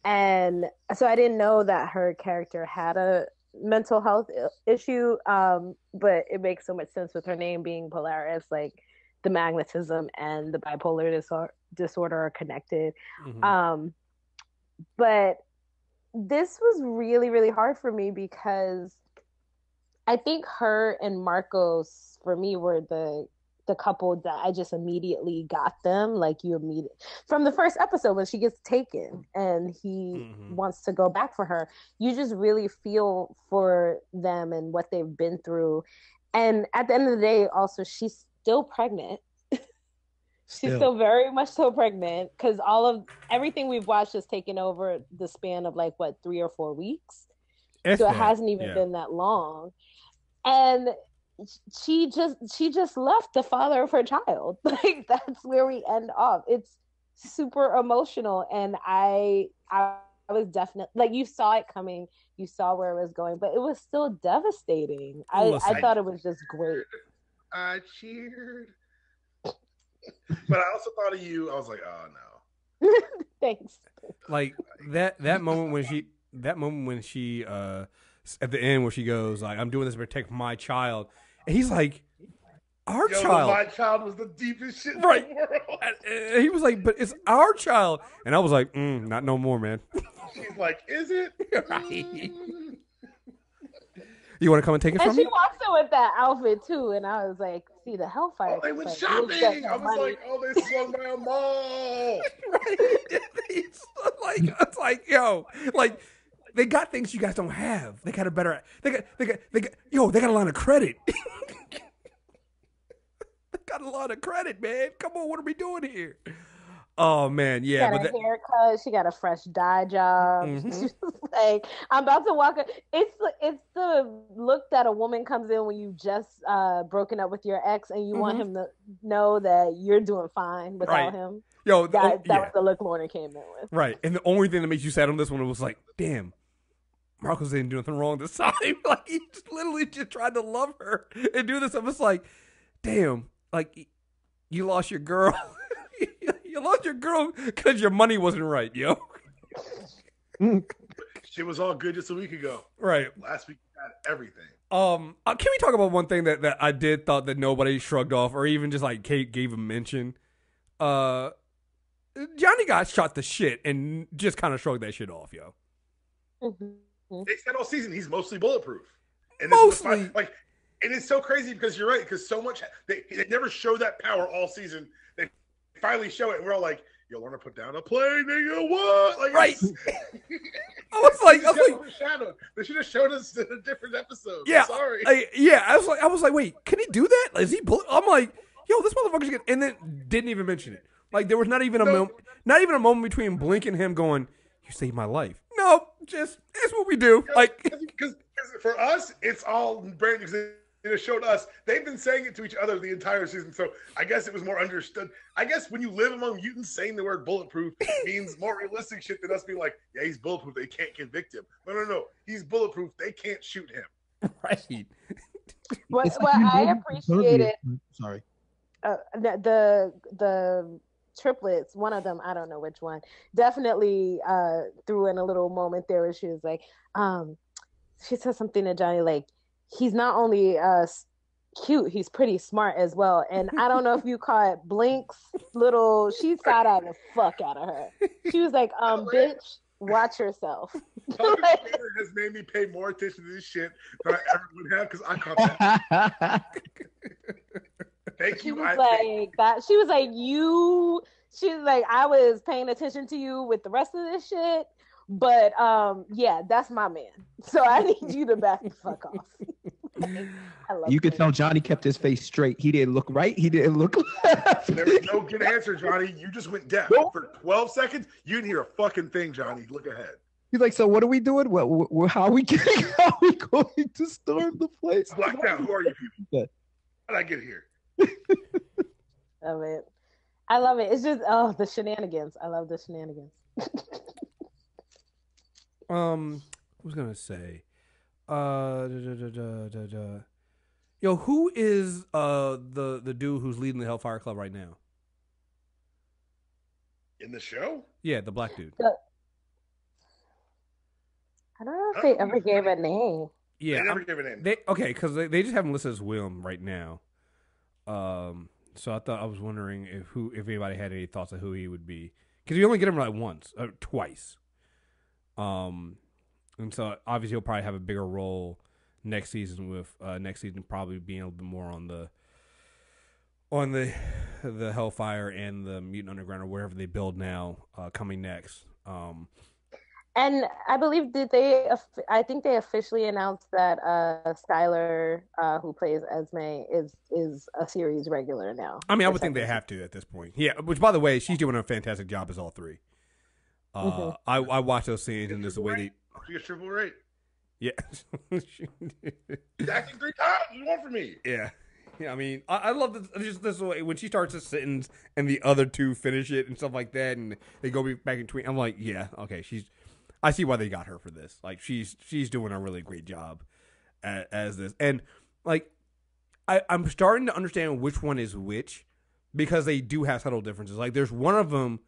and so I didn't know that her character had a mental health issue. But it makes so much sense with her name being Polaris, like the magnetism and the bipolar disorder are connected. Mm-hmm. But this was really, really hard for me because I think her and Marcos, for me, were the couple that I just immediately got them. Like from the first episode when she gets taken and he wants to go back for her, you just really feel for them and what they've been through. And at the end of the day, also, she's still pregnant. She's still very much so pregnant because everything we've watched has taken over the span of 3 or 4 weeks. So it hasn't even been that long. And she just left the father of her child. Like, that's where we end off. It's super emotional. And I was definitely, you saw it coming. You saw where it was going, but it was still devastating. I thought it was just great. I cheered. But I also thought of you. I was like, oh no. Thanks. Like that moment when she at the end where she goes like, I'm doing this to protect my child, and he's like, our child. My child was the deepest shit right. in the world. And he was like, but it's our child, and I was like, not no more, man. She's like, is it? Right. You want to come and take it from me? And she walks in with that outfit too, and I was like, see the Hellfire. Oh, they went shopping. I was like, oh, they swung by a mall. Right. It's like, yo, like they got things you guys don't have. They got a better. They got a line of credit. They got a lot of credit, man. Come on, what are we doing here? Oh man, yeah. She got a haircut. She got a fresh dye job. She's like, I'm about to walk. It's the look that a woman comes in when you just broken up with your ex and you want him to know that you're doing fine without him. Yo, that was the look Lorna came in with. Right, and the only thing that makes you sad on this one was like, damn, Marcos didn't do nothing wrong this time. Like he just literally just tried to love her and do this. I was like, damn, like you lost your girl. You lost your girl because your money wasn't right, yo. She was all good just a week ago. Right. Last week we had everything. Can we talk about one thing that I did thought that nobody shrugged off or even just like Kate gave a mention? Johnny got shot to shit and just kind of shrugged that shit off, yo. They said all season he's mostly bulletproof. And mostly. And it's so crazy because you're right, because so much they never show that power all season. They finally show it, and we're all like, "Yo, learn to put down a plane, nigga. What?" Like, right? I was like, they should have shown us in a different episode. Yeah, sorry. I was like, wait, can he do that? Is he? I'm like, yo, this motherfucker's good, and then didn't even mention it. Like, there was not even a moment between Blink and him going, "You saved my life." No, just it's what we do. Because for us, it's all brand new. It showed us. They've been saying it to each other the entire season, so I guess it was more understood. I guess when you live among mutants, saying the word bulletproof means more realistic shit than us being like, yeah, he's bulletproof. They can't convict him. No. He's bulletproof. They can't shoot him. Right. What I appreciated. Sorry. The triplets, one of them, I don't know which one, definitely threw in a little moment there where she was like, she said something to Johnny like, he's not only cute, he's pretty smart as well. And I don't know if you caught Blink's little, she side-eyed the fuck out of her. She was like, bitch, watch yourself. Has made me pay more attention to this shit than I ever would have because I caught that. Thank you. She was like, I was paying attention to you with the rest of this shit. But yeah, that's my man. So I need you to back the fuck off. I love You could him. tell Johnny kept his face straight. He didn't look right. He didn't look left. There was no good answer, Johnny. You just went deaf Nope. for 12 seconds. You didn't hear a fucking thing, Johnny. Look ahead. He's like, so what are we doing? How are we getting? How are we going to storm the place? Blacked out. Who are you people? How did I get here? Love it. I love it. It's just the shenanigans. I love the shenanigans. I was gonna say, yo, who is the dude who's leading the Hellfire Club right now? In the show? Yeah, the black dude. I don't know if they ever gave a name. Yeah, They never gave a name. Because they just have him listed as William right now. So I was wondering if anybody had any thoughts of who he would be, because you only get him like once, twice. And so obviously he'll probably have a bigger role next season, with next season probably being a little bit more on the Hellfire and the Mutant Underground or wherever they build now, coming next. And I believe I think they officially announced that Skylar, who plays Esme, is a series regular now. I mean, I would think they have to at this point. Yeah, which by the way, she's doing a fantastic job as all three. I watch those scenes and just the way they. She gets triple rate. Yeah. Acting 3 times. You want for me? Yeah. Yeah, I mean, I love this way when she starts a sentence and the other two finish it and stuff like that, and they go back in between. I'm like, yeah, okay, I see why they got her for this. Like, she's doing a really great job as this, and like, I'm starting to understand which one is which, because they do have subtle differences. Like, there's one of them.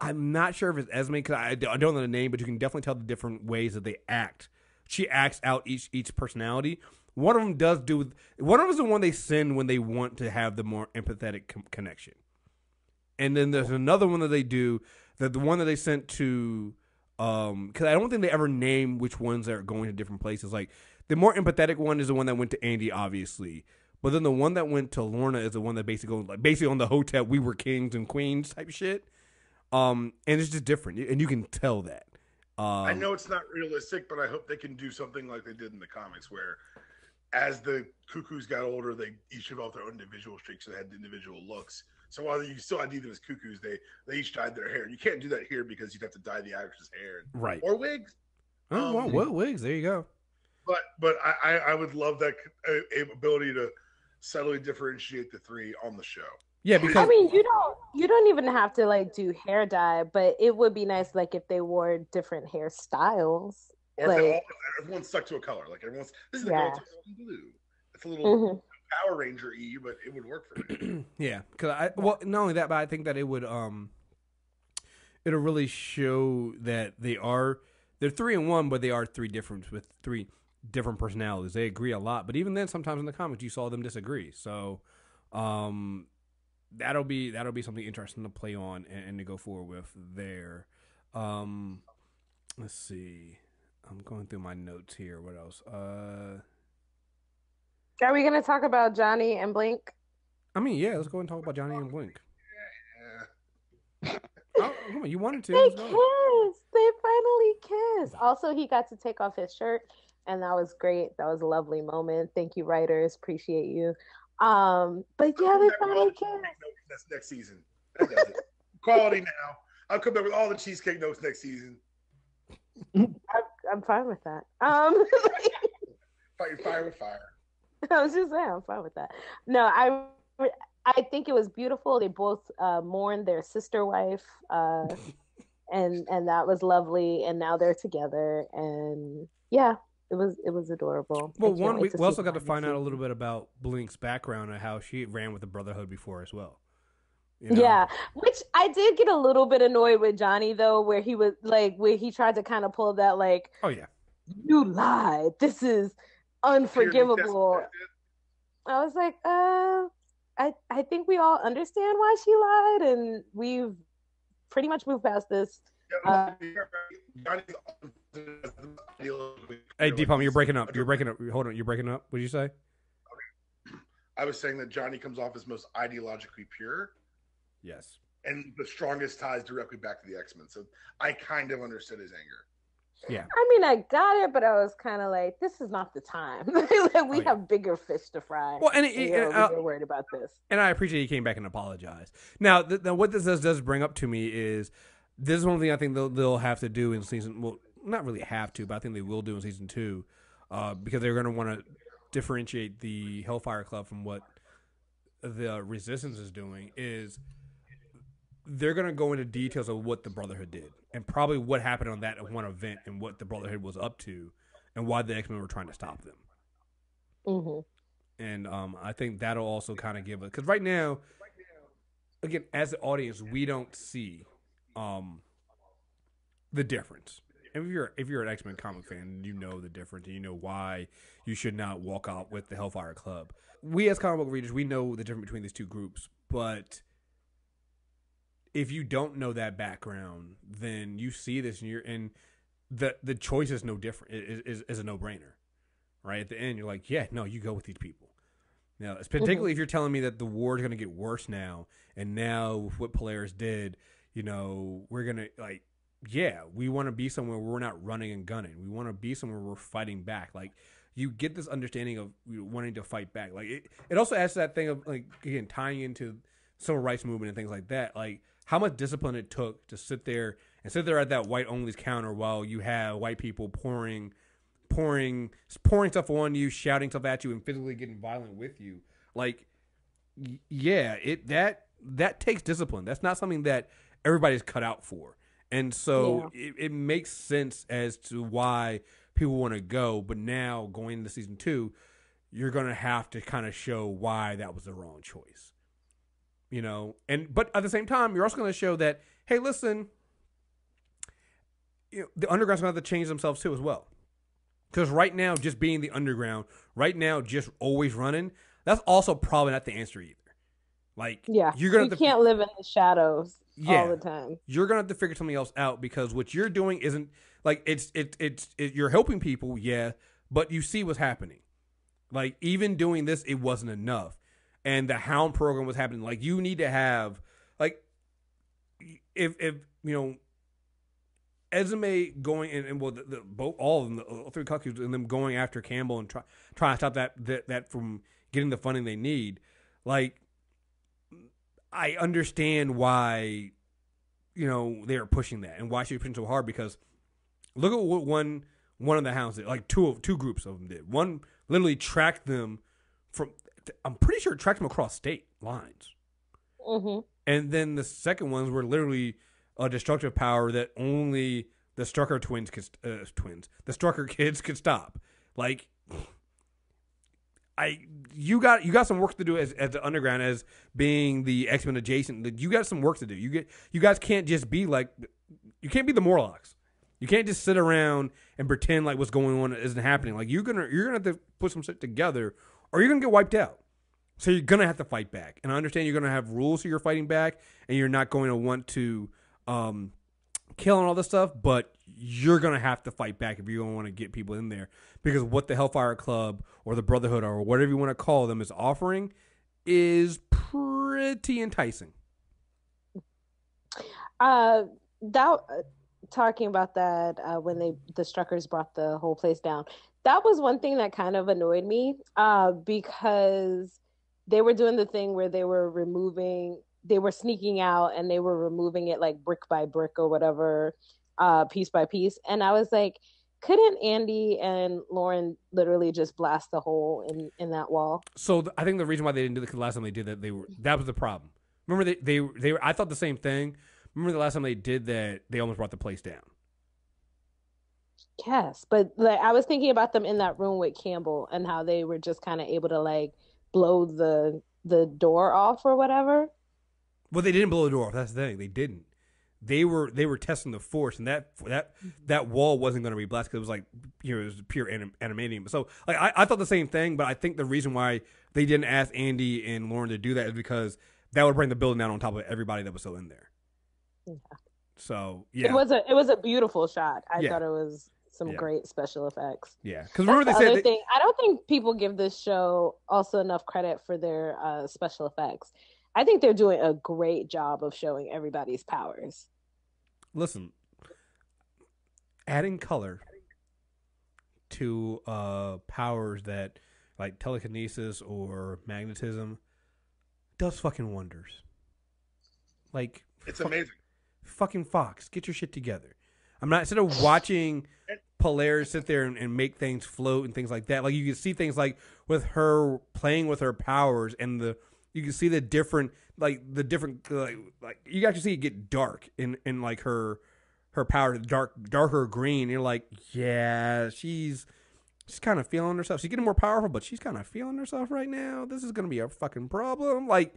I'm not sure if it's Esme, because I don't know the name, but you can definitely tell the different ways that they act. She acts out each personality. One of them does do. One of them is the one they send when they want to have the more empathetic connection, and then there's another one that they do. That the one that they sent to, because I don't think they ever name which ones are going to different places. Like, the more empathetic one is the one that went to Andy, obviously, but then the one that went to Lorna is the one that basically on the hotel, we were kings and queens type shit. And it's just different, and you can tell that. I know it's not realistic, but I hope they can do something like they did in the comics, where as the Cuckcoos got older, they each developed their own individual streaks and had individual looks. So while you still ID them as Cuckcoos, they each dyed their hair. You can't do that here because you'd have to dye the actress's hair, right? Or wigs. Oh, well, wigs. There you go. But I would love that ability to subtly differentiate the three on the show. Yeah, because I mean, you don't even have to like do hair dye, but it would be nice like if they wore different hairstyles. Or like, if everyone's stuck to a color. Like this is the girl blue. It's a little Power Ranger-y, but it would work for me. Yeah, because not only that, but I think that it would it'll really show that they're 3-in-1, but they are three different personalities. They agree a lot, but even then, sometimes in the comics, you saw them disagree. So, that'll be something interesting to play on and to go forward with there. Let's see. I'm going through my notes here. What else? Are we going to talk about Johnny and Blink? I mean, yeah. Let's go and talk about Johnny and Blink. Yeah. Oh, come on, you wanted to. They kissed. They finally kissed. Also, he got to take off his shirt, and that was great. That was a lovely moment. Thank you, writers. Appreciate you. But yeah, they finally kissed. That's next season. That does it. Quality now. I'll come back with all the cheesecake notes next season. I'm fine with that. Fight fire with fire. I was just saying, I'm fine with that. No, I think it was beautiful. They both mourned their sister wife, and that was lovely. And now they're together, and yeah, it was adorable. Well, we also got to find out a little bit about Blink's background and how she ran with the Brotherhood before as well. You know? Yeah, which I did get a little bit annoyed with Johnny though, where he was like, where he tried to kind of pull that like, oh yeah, you lied. This is unforgivable. I was like, I think we all understand why she lied, and we've pretty much moved past this. Hey, Deepam, you're breaking up. You're breaking up. Hold on, you're breaking up. What did you say? Okay. I was saying that Johnny comes off as most ideologically pure. Yes. And the strongest ties directly back to the X-Men. So I kind of understood his anger. Yeah. I mean, I got it, but I was kind of like, this is not the time. Like, we have bigger fish to fry. Well, and you're worried about this. And I appreciate he came back and apologized. Now, what this does bring up to me is this is one thing I think they'll have to do in season. Well, not really have to, but I think they will do in season 2, because they're going to want to differentiate the Hellfire Club from what the Resistance is doing. Is they're going to go into details of what the Brotherhood did and probably what happened on that one event and what the Brotherhood was up to and why the X-Men were trying to stop them. Mm-hmm. And I think that'll also kind of give us, because right now, again, as an audience, we don't see the difference. And if you're an X-Men comic fan, you know the difference, and you know why you should not walk out with the Hellfire Club. We as comic book readers, we know the difference between these two groups, but if you don't know that background, then you see this and the choice is no different. Is a no brainer, right? At the end, you're like, yeah, no, you go with these people. Now, particularly if you're telling me that the war is going to get worse now, and now with what Polaris did, we're going to we want to be somewhere where we're not running and gunning. We want to be somewhere where we're fighting back. Like, you get this understanding of wanting to fight back. Like, it also adds to that thing of, like, again, tying into civil rights movement and things like that. Like, how much discipline it took to sit there at that white only's counter while you have white people pouring stuff on you, shouting stuff at you, and physically getting violent with you. Like, yeah, that takes discipline. That's not something that everybody's cut out for. And so it makes sense as to why people want to go. But now going into season 2, you're going to have to kind of show why that was the wrong choice. But at the same time, you're also going to show that, hey, listen, the Underground's going to have to change themselves too as well. Because right now, just being the Underground, right now, just always running, that's also probably not the answer either. Like, you can't live in the shadows all the time. You're gonna have to figure something else out, because what you're doing isn't like you're helping people, but you see what's happening. Like, even doing this, it wasn't enough, and the Hound program was happening. Like, you need to have, like, if Esme going and all of them, the 3 Cuckcoos, and them going after Campbell and trying to stop that from getting the funding they need. Like, I understand why, they are pushing that and why she was pushing so hard, because look at what one of the Hounds did. Like, two groups of them did. One literally tracked them I'm pretty sure it tracked them across state lines. Mm-hmm. And then the second ones were literally a destructive power that only the Strucker the Strucker kids could stop. Like, you got some work to do as the Underground, as being the X-Men adjacent. You got some work to do. You guys can't just be like, you can't be the Morlocks. You can't just sit around and pretend like what's going on isn't happening. Like, you're gonna have to put some shit together, or you're gonna get wiped out. So you're gonna have to fight back. And I understand you're gonna have rules so you're fighting back, and you're not going to want to kill and all this stuff, but you're going to have to fight back if you don't want to get people in there, because what the Hellfire Club or the Brotherhood or whatever you want to call them is offering is pretty enticing. Talking about that, when the Struckers brought the whole place down, that was one thing that kind of annoyed me, because they were doing the thing where they were sneaking out and they were removing it like brick by brick or whatever, piece by piece. And I was like, couldn't Andy and Lauren literally just blast a hole in that wall? So I think the reason why they didn't do it, because the last time they did that, that was the problem. Remember, they were, I thought the same thing. Remember the last time they did that, they almost brought the place down. Yes, but like, I was thinking about them in that room with Campbell and how they were just kind of able to like blow the door off or whatever. Well, they didn't blow the door off. That's the thing. They didn't. They were testing the force, and that wall wasn't going to be blasted, because it was like, it was pure animanium. So like, I thought the same thing, but I think the reason why they didn't ask Andy and Lauren to do that is because that would bring the building down on top of everybody that was still in there. Yeah. So yeah, it was a beautiful shot. I thought it was some great special effects. Yeah, because remember they said thing. I don't think people give this show also enough credit for their special effects. I think they're doing a great job of showing everybody's powers. Listen, adding color to powers that like telekinesis or magnetism does fucking wonders. Like It's amazing. Fucking Fox, get your shit together. I'm not instead of watching Polaris sit there and make things float and things like that. Like you can see things like with her playing with her powers and you can see the different like you actually see it get dark in like her power darker green. And you're like, yeah, she's kind of feeling herself. She's getting more powerful, but she's kind of feeling herself right now. This is gonna be a fucking problem. Like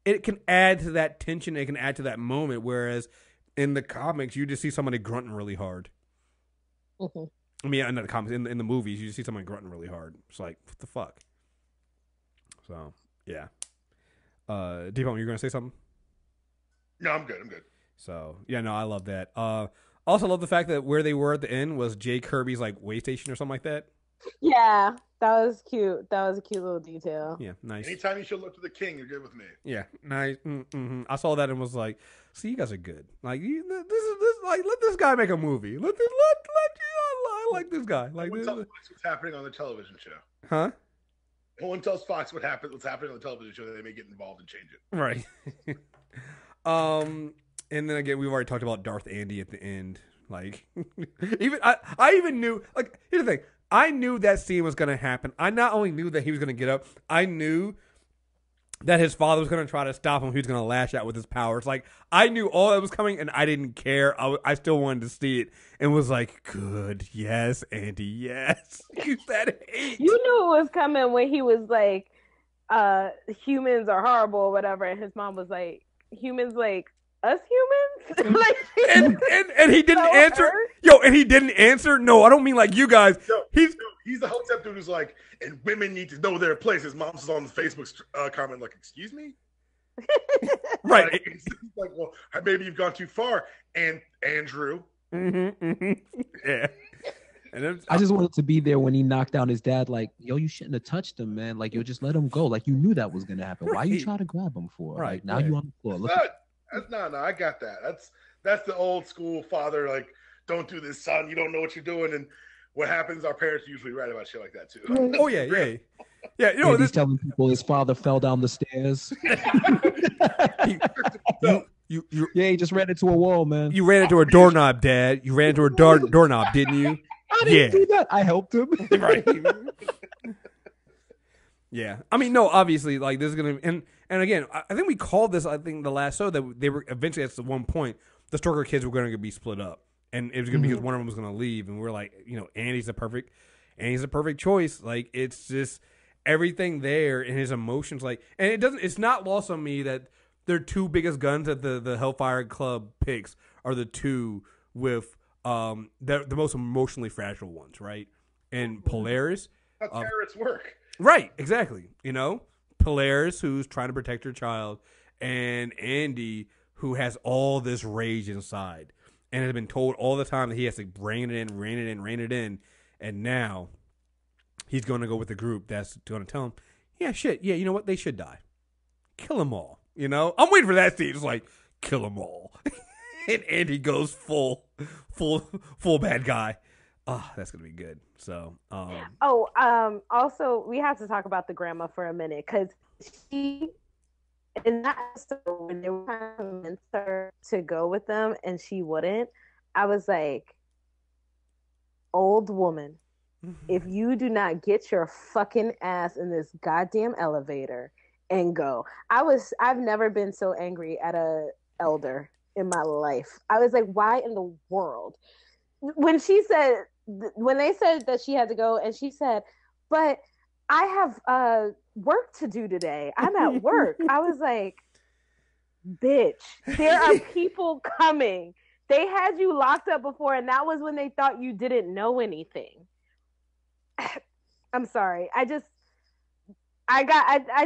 it can add to that tension. It can add to that moment. Whereas in the comics, you just see somebody grunting really hard. Mm-hmm. I mean, not the comics. In the movies, you just see somebody grunting really hard. It's like, what the fuck? So, yeah. Deepon, you're going to say something? No, I'm good. So, yeah, no, I love that. Also love the fact that where they were at the end was Jay Kirby's, like, way station or something like that. Yeah, that was cute. That was a cute little detail. Yeah, nice. Anytime you show look to the king, you're good with me. Yeah, nice. Mm-hmm. I saw that and was like, "See, you guys are good. Like, this like, let this guy make a movie. I like this guy. Like, No one tells Fox what's happening on the television show. huh? No one tells Fox what's happening on the television show that they may get involved and change it. Right. And then again, we've already talked about Darth Andy at the end. Like, even I even knew. Like, here's the thing. I knew that scene was going to happen. I not only knew that he was going to get up, I knew that his father was going to try to stop him. He was going to lash out with his powers. Like, I knew all that was coming, and I didn't care. I still wanted to see it and was like, good, yes, Andy, yes. Use that hate. You knew it was coming when he was like, humans are horrible or whatever, and his mom was like, humans like us humans? Like, and he didn't answer. Hurt? And he didn't answer. No, I don't mean like you guys. He's the Hotep dude who's like, and women need to know their place. His mom's on the Facebook comment like, excuse me? Right. Like, he's like, well, maybe you've gone too far. And Andrew. Yeah. And I just wanted to be there when he knocked down his dad. Like, yo, you shouldn't have touched him, man. Like, yo, just let him go. Like, you knew that was gonna happen. Why you try to grab him for? Right. Like, now you on the floor. Look. No, I got that. That's the old school father. Like, don't do this, son. You don't know what you're doing. And what happens? Our parents are usually right about shit like that too. Oh yeah. Yeah, you know, he's telling people his father fell down the stairs. He just ran into a wall, man. You ran into a doorknob, Dad. You ran into a doorknob, didn't you? I didn't do that. I helped him. Right. Yeah. I mean, no, obviously, like, this is going to... And again, I think we called this, I think, the last show, that they were eventually, at one point, the Storker kids were going to be split up. And it was going to be because one of them was going to leave. And we're like, Andy's a perfect choice. Like, it's just everything there and his emotions. Like, and it's not lost on me that their two biggest guns that the Hellfire Club picks are the two with the most emotionally fragile ones, right? And Polaris. How terrorists work. Right, exactly. Polaris, who's trying to protect her child, and Andy, who has all this rage inside and has been told all the time that he has to rein it in, and now he's going to go with the group that's going to tell him, yeah, shit, yeah, you know what? They should die. Kill them all. I'm waiting for that scene. It's like, kill them all. And Andy goes full bad guy. Oh, that's going to be good. So, also, we have to talk about the grandma for a minute, because she, in that episode, when they were trying to convince her to go with them and she wouldn't, I was like, old woman, if you do not get your fucking ass in this goddamn elevator and go. I've never been so angry at a elder in my life. I was like, why in the world? When they said that she had to go, and she said, but I have work to do today. I'm at work. I was like, bitch, there are people coming. They had you locked up before, and that was when they thought you didn't know anything. I'm sorry. I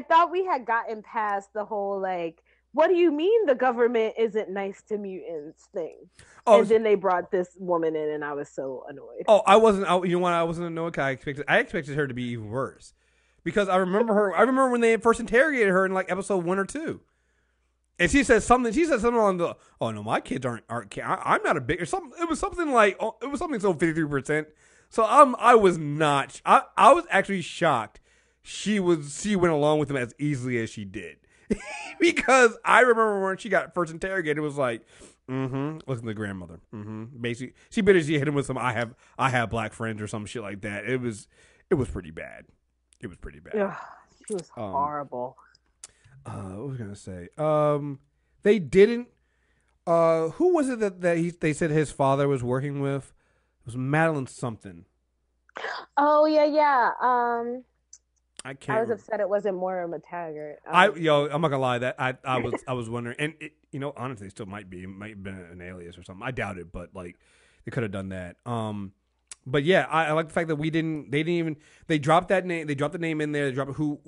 thought we had gotten past the whole, like, what do you mean the government isn't nice to mutants thing? And then they brought this woman in, and I was so annoyed. Oh, I wasn't annoyed. I expected her to be even worse, because I remember when they first interrogated her in like episode 1 or 2, And she said something. She said something on the. Oh no, my kids aren't. I'm not a big or something. It was something like. It was something so 53%. So I was not. I was actually shocked. She went along with him as easily as she did, because I remember when she got first interrogated, it was like, listen to the grandmother. Basically, she basically hit him with some I have black friends or some shit like that. It was pretty bad. It was pretty bad. Ugh, she was horrible. What was I gonna say? They didn't. Who was it that they said his father was working with? It was Madeline something. Oh yeah. I can't. I was upset it wasn't Moira McTaggart. I'm not gonna lie, that I was wondering, and honestly, it still might have been an alias or something. I doubt it, but like they could have done that. But yeah, I like the fact that they dropped that name. They dropped the name in there. They dropped who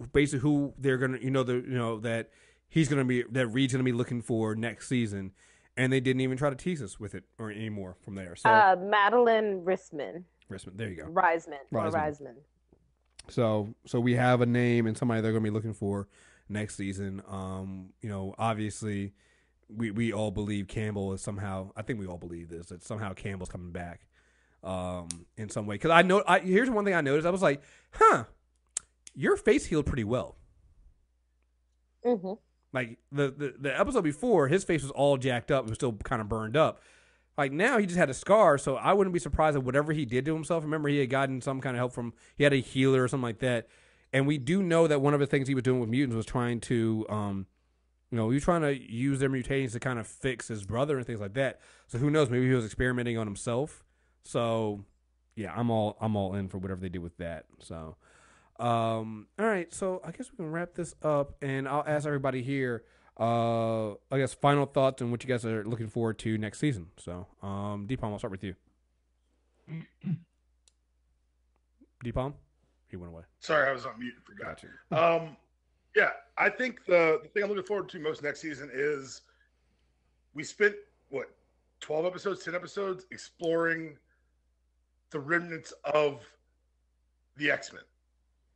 they're gonna, that he's gonna be, that Reed's gonna be looking for next season, and they didn't even try to tease us with it or anymore from there. So Madeline Risman. There you go. Reisman. So we have a name and somebody they're gonna be looking for next season. Obviously, we all believe Campbell is somehow. I think we all believe this, that somehow Campbell's coming back. In some way, because here's one thing I noticed. I was like, your face healed pretty well. Mm-hmm. Like the episode before, his face was all jacked up. It was still kind of burned up. Like now, he just had a scar, so I wouldn't be surprised at whatever he did to himself. Remember, he had gotten some kind of help he had a healer or something like that. And we do know that one of the things he was doing with mutants was trying to, he was trying to use their mutations to kind of fix his brother and things like that. So who knows? Maybe he was experimenting on himself. So, yeah, I'm all in for whatever they do with that. So, all right. So I guess we can wrap this up, and I'll ask everybody here, I guess, final thoughts on what you guys are looking forward to next season. So, Deepalm, I'll start with you. Deepalm, he went away. Sorry, I was on mute and forgot. Gotcha. Yeah, I think the thing I'm looking forward to most next season is we spent 12 episodes, 10 episodes exploring the remnants of the X-Men.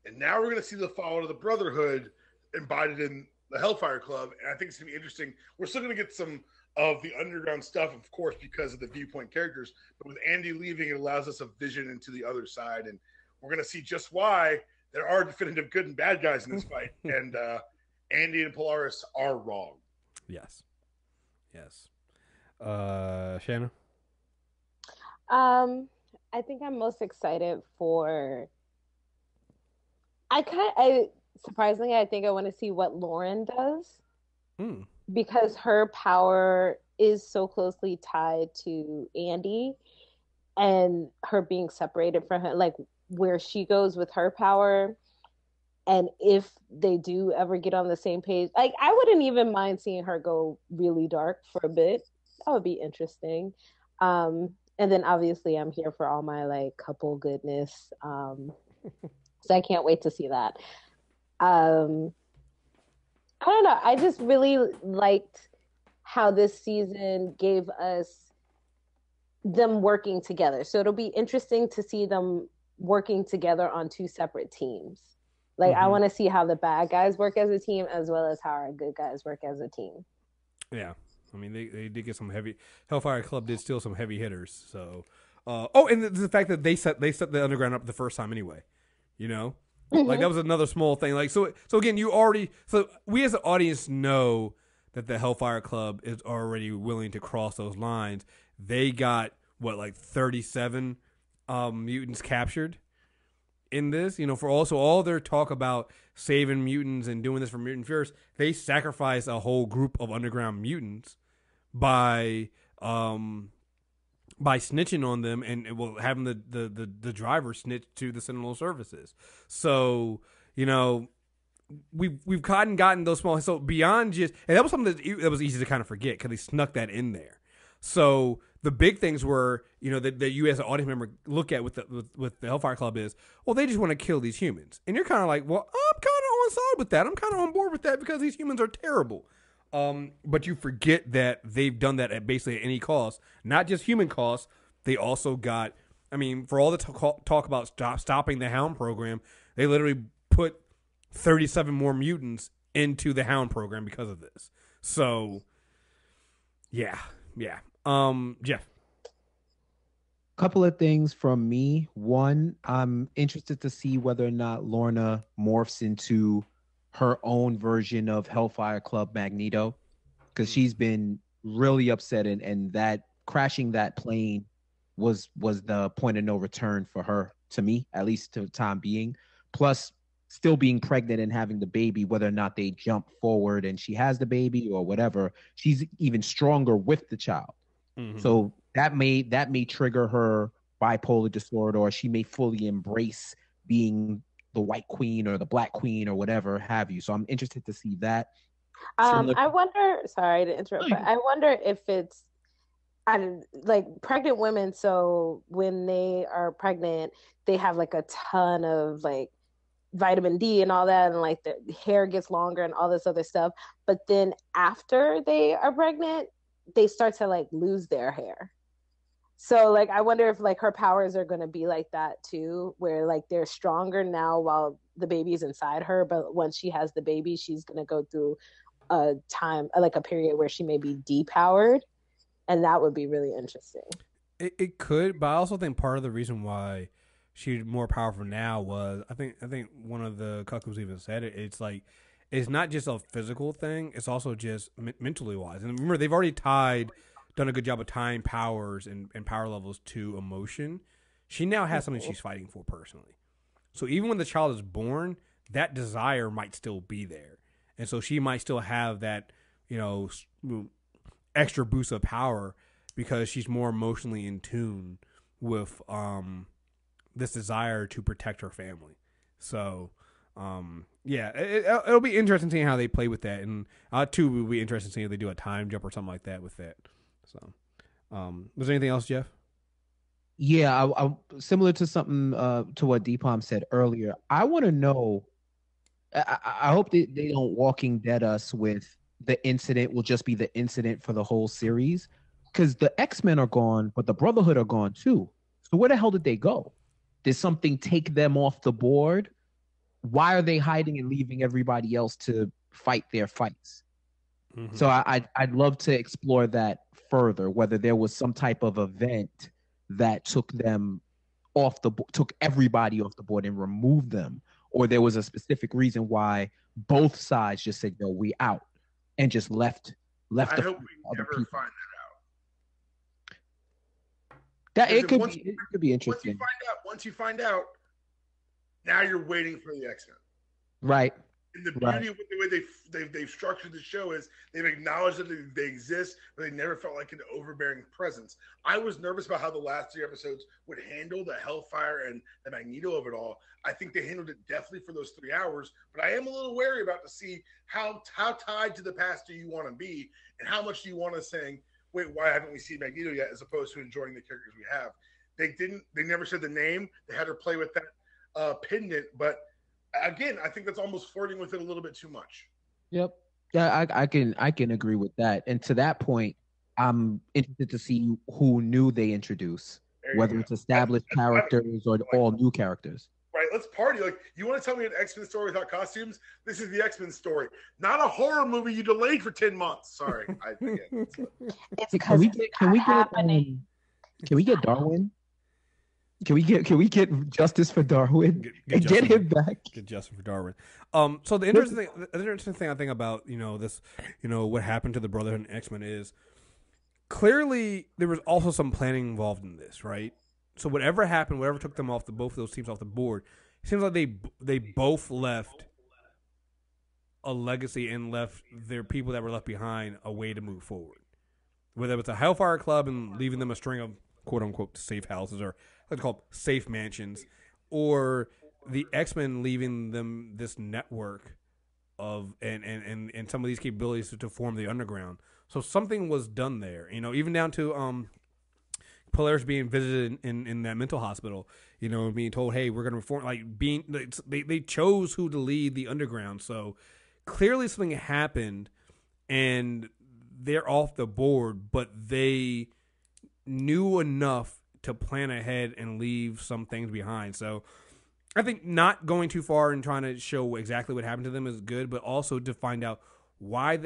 And now we're going to see the fall of the Brotherhood embodied in the Hellfire Club. And I think it's going to be interesting. We're still going to get some of the underground stuff, of course, because of the viewpoint characters. But with Andy leaving, it allows us a vision into the other side. And we're going to see just why there are definitive good and bad guys in this fight. And Andy and Polaris are wrong. Yes. Shanna? I think I'm most excited for. Surprisingly, I think I want to see what Lauren does, because her power is so closely tied to Andy, and her being separated from him, like where she goes with her power, and if they do ever get on the same page, like I wouldn't even mind seeing her go really dark for a bit. That would be interesting. And then obviously I'm here for all my like couple goodness. So I can't wait to see that. I don't know. I just really liked how this season gave us them working together. So it'll be interesting to see them working together on two separate teams. Like I want to see how the bad guys work as a team as well as how our good guys work as a team. Yeah. I mean, they did get some heavy. Hellfire Club did steal some heavy hitters. So, and the fact that they set the underground up the first time anyway, like that was another small thing. Like so again, we as an audience know that the Hellfire Club is already willing to cross those lines. They got 37 mutants captured in this. For all their talk about saving mutants and doing this for mutant first, they sacrificed a whole group of underground mutants by snitching on them and having the driver snitch to the Sentinel services. So we've gotten those small. So beyond just, and that was something that was easy to kind of forget because they snuck that in there. So the big things were, that you as an audience member look at with the Hellfire Club is, well, they just want to kill these humans, and you're kind of like, well, I'm kind of on side with that. I'm kind of on board with that because these humans are terrible. But you forget that they've done that at basically any cost, not just human costs. They also got, for all the talk about stopping the Hound program, they literally put 37 more mutants into the Hound program because of this. So, yeah. Jeff. Couple of things from me. One, I'm interested to see whether or not Lorna morphs into her own version of Hellfire Club Magneto, because she's been really upset, and that crashing that plane was the point of no return for her, to me, at least to the time being. Plus, still being pregnant and having the baby, whether or not they jump forward and she has the baby or whatever, she's even stronger with the child. Mm-hmm. So that may trigger her bipolar disorder, or she may fully embrace being the white queen or the black queen or whatever have you. So I'm interested to see that. I wonder, sorry to interrupt, but I wonder if it's like pregnant women. So when they are pregnant, they have like a ton of like vitamin D and all that, and like the hair gets longer and all this other stuff. But then after they are pregnant, they start to like lose their hair. So like I wonder if like her powers are going to be like that too, where like they're stronger now while the baby's inside her, but once she has the baby, she's going to go through a time, like a period where she may be depowered, and that would be really interesting. It could, but I also think part of the reason why she's more powerful now was I think one of the Cuckcoos even said it. It's like it's not just a physical thing; it's also just mentally wise. And remember, they've already done a good job of tying powers and power levels to emotion. She now has something she's fighting for personally. So even when the child is born, that desire might still be there, and so she might still have that, extra boost of power because she's more emotionally in tune with this desire to protect her family. So, it'll be interesting seeing how they play with that, and too will be interesting seeing if they do a time jump or something like that with that. So, was there anything else, Jeff? Yeah, I similar to something to what Deepam said earlier. I want to know. I hope they don't Walking Dead us with the incident will just be the incident for the whole series, because the X-Men are gone, but the Brotherhood are gone too. So where the hell did they go? Did something take them off the board? Why are they hiding and leaving everybody else to fight their fights? Mm-hmm. So I'd love to explore that further, whether there was some type of event that took them took everybody off the board and removed them, or there was a specific reason why both sides just said, "No, we out," and just left. I hope we never find that out. It could be interesting. Once you find out, now you're waiting for the X-Men. Right. And the beauty of the way they've structured the show is they've acknowledged that they exist, but they never felt like an overbearing presence. I was nervous about how the last 3 episodes would handle the Hellfire and the Magneto of it all. I think they handled it definitely for those 3 hours, but I am a little wary about to see how tied to the past do you want to be, and how much do you want to saying, wait, why haven't we seen Magneto yet, as opposed to enjoying the characters we have. They never said the name. They had her play with that pendant, but again, I think that's almost flirting with it a little bit too much. Yep. Yeah, I can agree with that. And to that point, I'm interested to see who new they introduce, whether it's established characters or all new characters. Right, let's party. Like, you want to tell me an X-Men story without costumes? This is the X-Men story, not a horror movie you delayed for 10 months. Sorry. Can we get Darwin? Can we get justice for Darwin and get him back? Get justice for Darwin. So the interesting thing I think about this, what happened to the Brotherhood and X-Men is clearly there was also some planning involved in this, right? So whatever happened, whatever took them both of those teams off the board, it seems like they both left a legacy and left their people that were left behind a way to move forward. Whether it's a Hellfire Club and leaving them a string of quote unquote safe houses, or like called safe mansions, or the X-Men leaving them this network of and some of these capabilities to form the Underground. So something was done there, even down to Polaris being visited in that mental hospital, being told, hey, we're going to reform, they chose who to lead the Underground. So clearly something happened and they're off the board, but they knew enough to plan ahead and leave some things behind. So I think not going too far and trying to show exactly what happened to them is good, but also to find out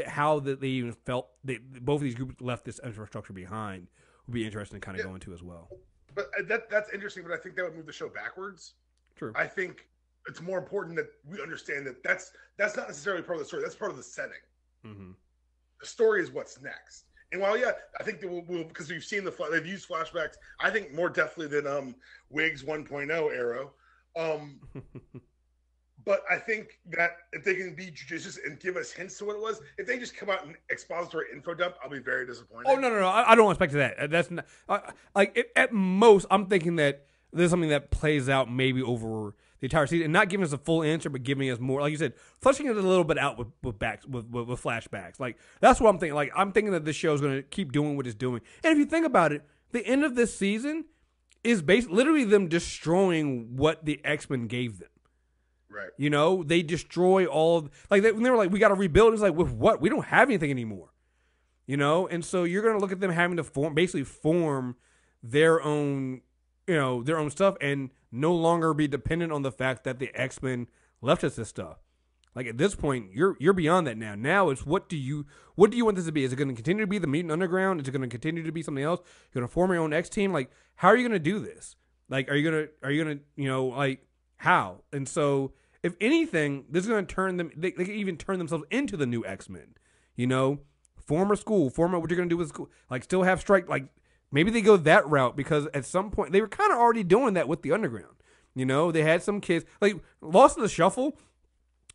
how that they even felt that both of these groups left this infrastructure behind would be interesting to kind of go into as well. But that's interesting, but I think that would move the show backwards. True. I think it's more important that we understand that that's not necessarily part of the story. That's part of the setting. Mm-hmm. The story is what's next. And while, yeah, I think that we'll because we've seen they've used flashbacks, I think more definitely than Wiggs 1.0 era. But I think that if they can be judicious and give us hints to what it was, if they just come out and expository info dump, I'll be very disappointed. Oh, no. I don't expect that. That's not at most. I'm thinking that there's something that plays out maybe over the entire season, and not giving us a full answer, but giving us more, like you said, fleshing it a little bit out with flashbacks. Like that's what I'm thinking. Like I'm thinking that this show is going to keep doing what it's doing. And if you think about it, the end of this season is literally them destroying what the X-Men gave them. Right. You know, they destroy all of, like when they were like, we got to rebuild. It's like, with what? We don't have anything anymore. You know, and so you're going to look at them having to form their own, their own stuff, and no longer be dependent on the fact that the X-Men left us this stuff. Like at this point, you're beyond that now. Now it's what do you want this to be? Is it going to continue to be the Mutant Underground? Is it going to continue to be something else? You're going to form your own X team? Like, how are you going to do this? Like, are you gonna like how? And so, if anything, this is going to turn them. They can even turn themselves into the new X-Men. Form a school. Form what you're going to do with school. Like, still have strike. Like, maybe they go that route because at some point they were kind of already doing that with the Underground. They had some kids like Lost in the Shuffle.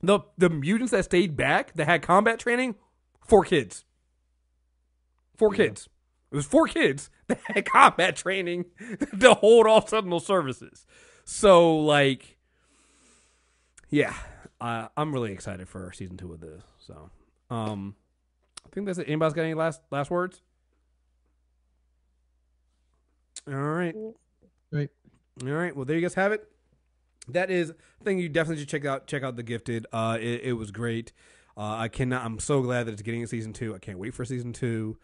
The mutants that stayed back that had combat training, 4 kids. 4 kids. It was 4 kids that had combat training to hold off Sentinel services. So, like, yeah, I'm really excited for season 2 of this. So, I think that's it. Anybody's got any last words? All right. Right. All right. Well, there you guys have it. That is a thing you definitely should check out The Gifted. It was great. I'm so glad that it's getting a season 2. I can't wait for season 2.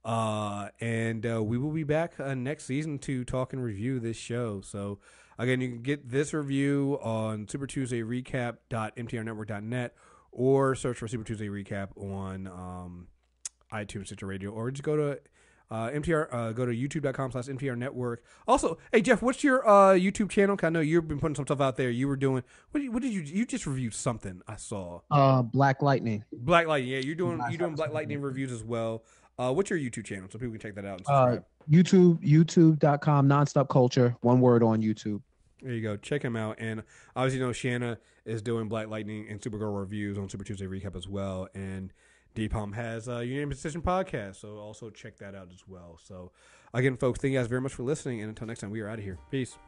And we will be back next season to talk and review this show. So again, you can get this review on supertuesdayrecap.mtrnetwork.net or search for Super Tuesday Recap on iTunes, Stitcher Radio, or just go to MTR, go to youtube.com/MTR Network. Also, hey Jeff, what's your YouTube channel? 'Cause I know you've been putting some stuff out there. You were doing what did you just reviewed something I saw. Black Lightning. Black Lightning, yeah, you're doing Black Lightning reviews as well. What's your YouTube channel so people can check that out and subscribe? youtube.com Nonstop Culture, one word on YouTube. There you go. Check him out. And obviously, Shanna is doing Black Lightning and Supergirl reviews on Super Tuesday Recap as well. And DPOM has a Unanimous Decision podcast, so also check that out as well. So, again, folks, thank you guys very much for listening. And until next time, we are out of here. Peace.